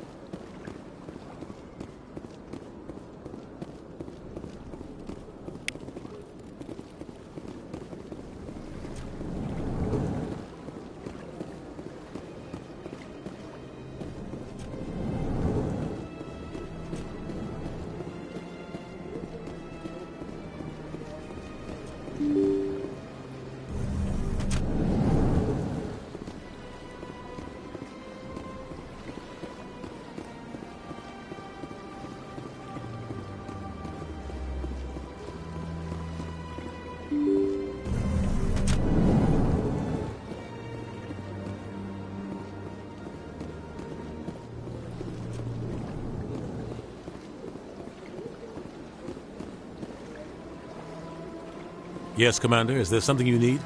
Yes, Commander. Is there something you need?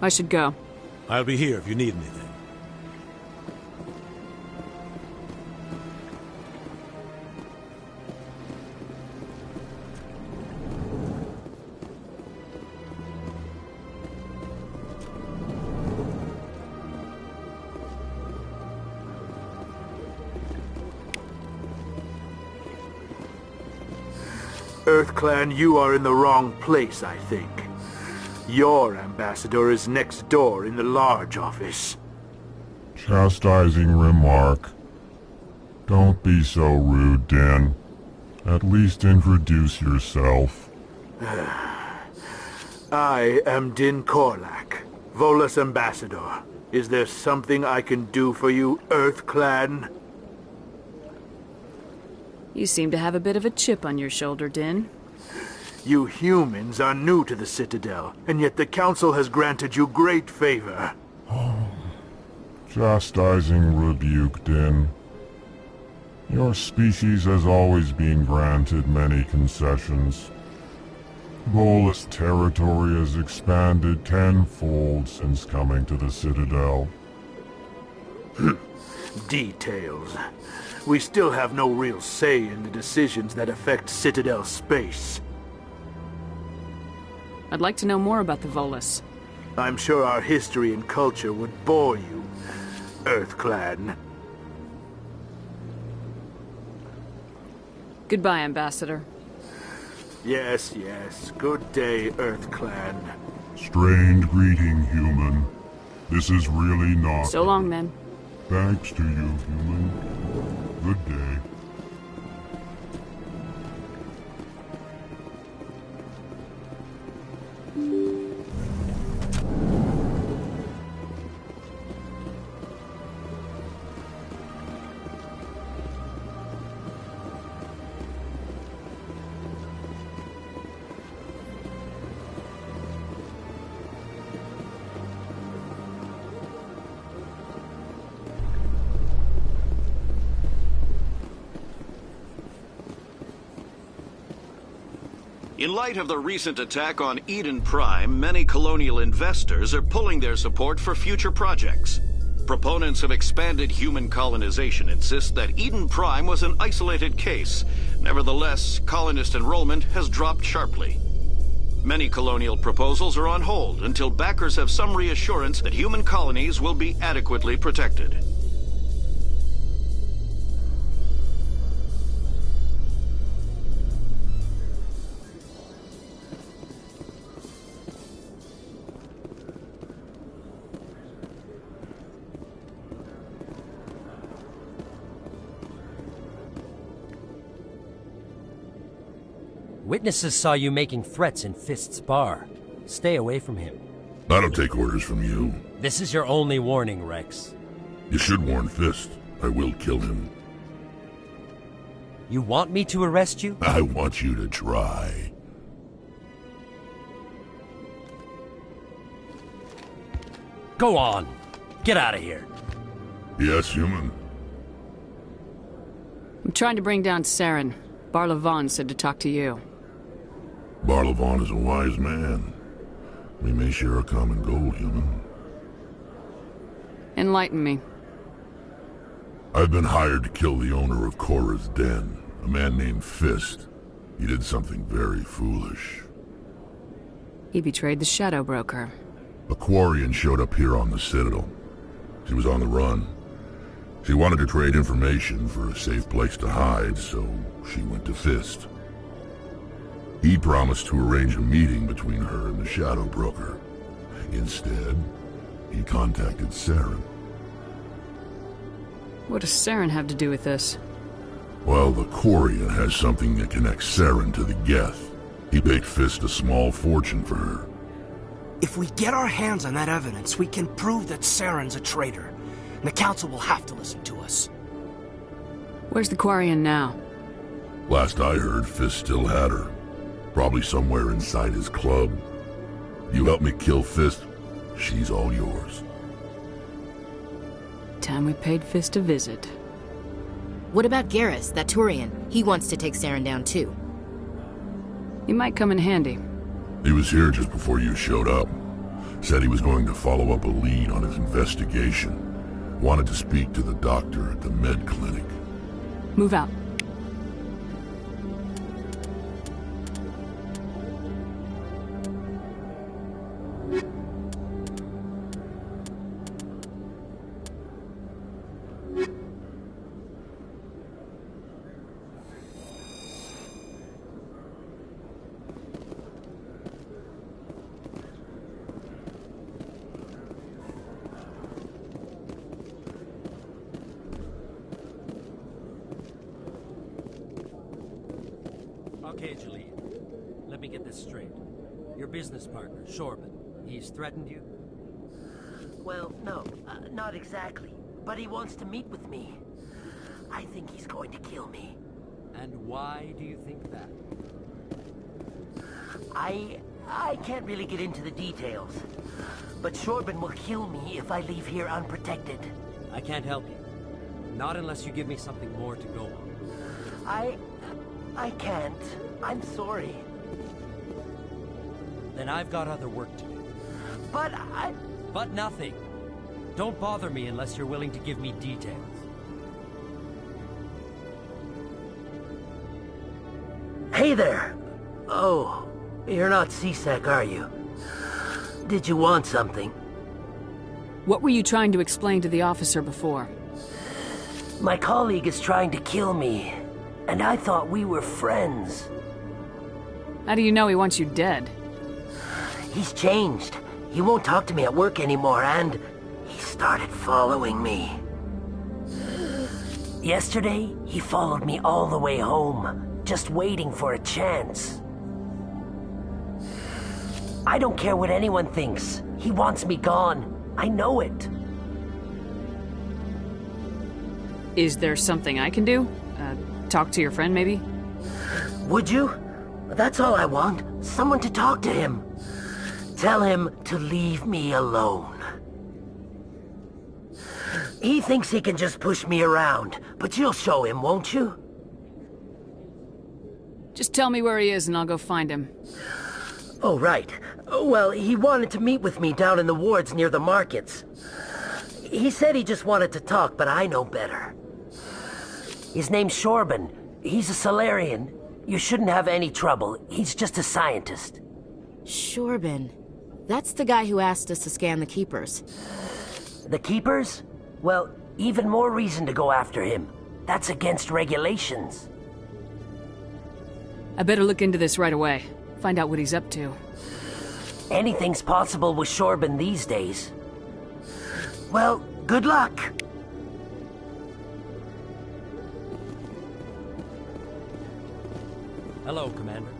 I should go. I'll be here if you need anything. EarthClan, you are in the wrong place, I think. Your ambassador is next door in the large office. Chastising remark. Don't be so rude, Din. At least introduce yourself. I am Din Korlak, Volus ambassador. Is there something I can do for you, EarthClan? You seem to have a bit of a chip on your shoulder, Din. You humans are new to the Citadel, and yet the Council has granted you great favor. Chastising rebuke, Din. Your species has always been granted many concessions. Volus territory has expanded tenfold since coming to the Citadel. Details. We still have no real say in the decisions that affect Citadel space. I'd like to know more about the Volus. I'm sure our history and culture would bore you, EarthClan. Goodbye, Ambassador. Yes, yes. Good day, EarthClan. Strained greeting, human. This is really not... So long, then. Thanks to you, human. Good day. In light of the recent attack on Eden Prime, many colonial investors are pulling their support for future projects. Proponents of expanded human colonization insist that Eden Prime was an isolated case. Nevertheless, colonist enrollment has dropped sharply. Many colonial proposals are on hold until backers have some reassurance that human colonies will be adequately protected. Witnesses saw you making threats in Fist's bar. Stay away from him. I don't take orders from you. This is your only warning, Rex. You should warn Fist. I will kill him. You want me to arrest you? I want you to try. Go on. Get out of here. Yes, human. I'm trying to bring down Saren. Barlavon said to talk to you. Barlavon is a wise man. We may share a common goal, human. Enlighten me. I've been hired to kill the owner of Korra's Den, a man named Fist. He did something very foolish. He betrayed the Shadow Broker. A Quarian showed up here on the Citadel. She was on the run. She wanted to trade information for a safe place to hide, so she went to Fist. He promised to arrange a meeting between her and the Shadow Broker. Instead, he contacted Saren. What does Saren have to do with this? Well, the Quarian has something that connects Saren to the Geth. He paid Fist a small fortune for her. If we get our hands on that evidence, we can prove that Saren's a traitor. And the Council will have to listen to us. Where's the Quarian now? Last I heard, Fist still had her. Probably somewhere inside his club. You help me kill Fist, she's all yours. Time we paid Fist a visit. What about Garrus, that Turian? He wants to take Saren down too. He might come in handy. He was here just before you showed up. Said he was going to follow up a lead on his investigation. Wanted to speak to the doctor at the med clinic. Move out. Okay, Julian. Let me get this straight. Your business partner, Shorban, he's threatened you? Well, no, not exactly. But he wants to meet with me. I think he's going to kill me. And why do you think that? I can't really get into the details. But Shorban will kill me if I leave here unprotected. I can't help you. Not unless you give me something more to go on. I can't. I'm sorry. Then I've got other work to do. But But nothing. Don't bother me unless you're willing to give me details. Hey there! Oh, you're not C-Sec, are you? Did you want something? What were you trying to explain to the officer before? My colleague is trying to kill me, and I thought we were friends. How do you know he wants you dead? He's changed. He won't talk to me at work anymore, and he started following me. Yesterday, he followed me all the way home, just waiting for a chance. I don't care what anyone thinks. He wants me gone. I know it. Is there something I can do? Talk to your friend, maybe? Would you? That's all I want. Someone to talk to him. Tell him to leave me alone. He thinks he can just push me around, but you'll show him, won't you? Just tell me where he is and I'll go find him. Oh, right. Well, he wanted to meet with me down in the wards near the markets. He said he just wanted to talk, but I know better. His name's Shorben. He's a Solarian. You shouldn't have any trouble. He's just a scientist. Shorben. That's the guy who asked us to scan the Keepers. The Keepers? Well, even more reason to go after him. That's against regulations. I better look into this right away. Find out what he's up to. Anything's possible with Shorben these days. Well, good luck. Hello, Commander.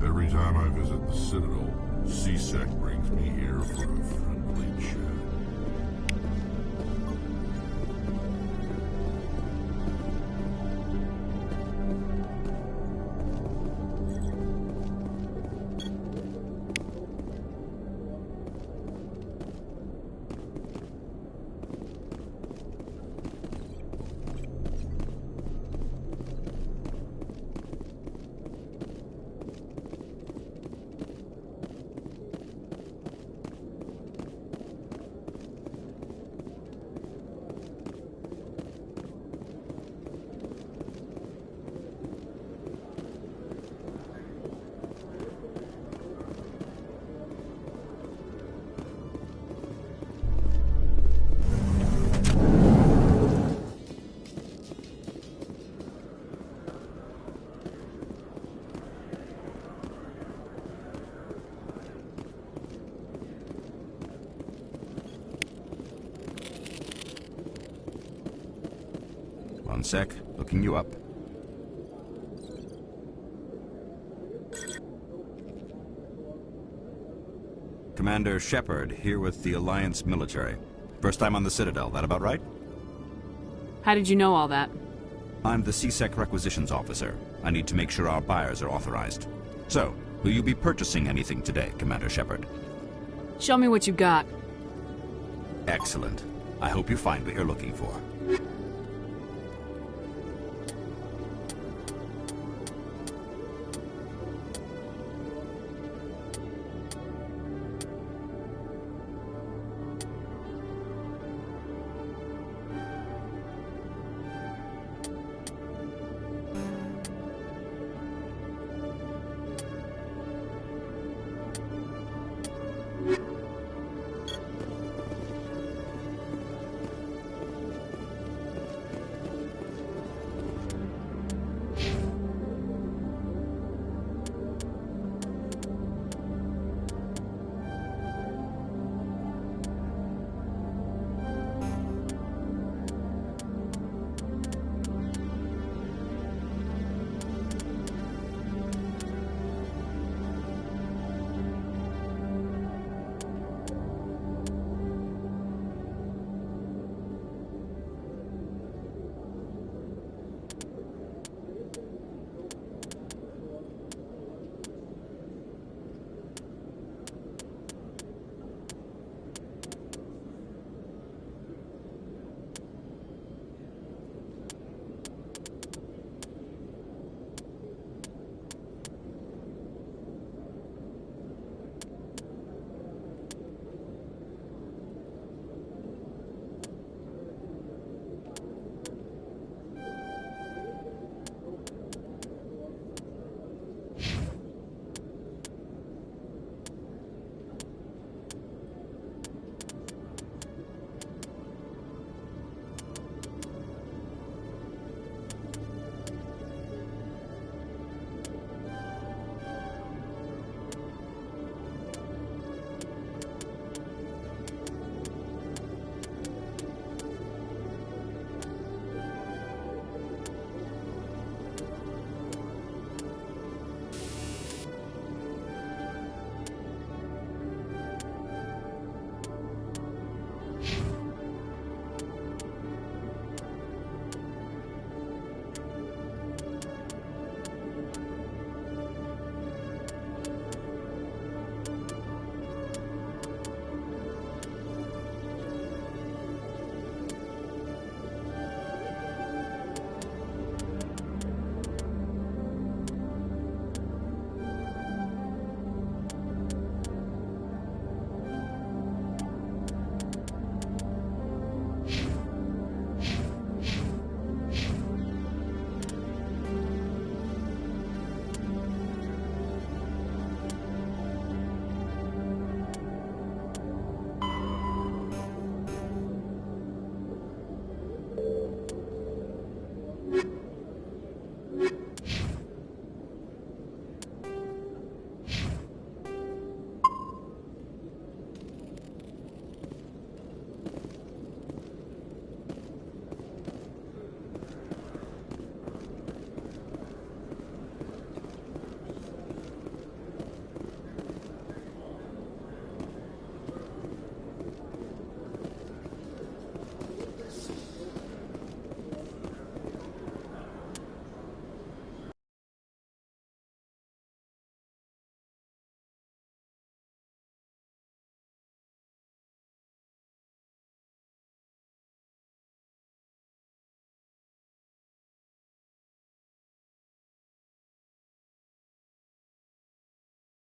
Every time I visit the Citadel, C-Sec brings me here for a friendly chat. One sec, looking you up. Commander Shepard, here with the Alliance military. First time on the Citadel, that about right? How did you know all that? I'm the C-Sec requisitions officer. I need to make sure our buyers are authorized. So, will you be purchasing anything today, Commander Shepard? Show me what you got. Excellent. I hope you find what you're looking for.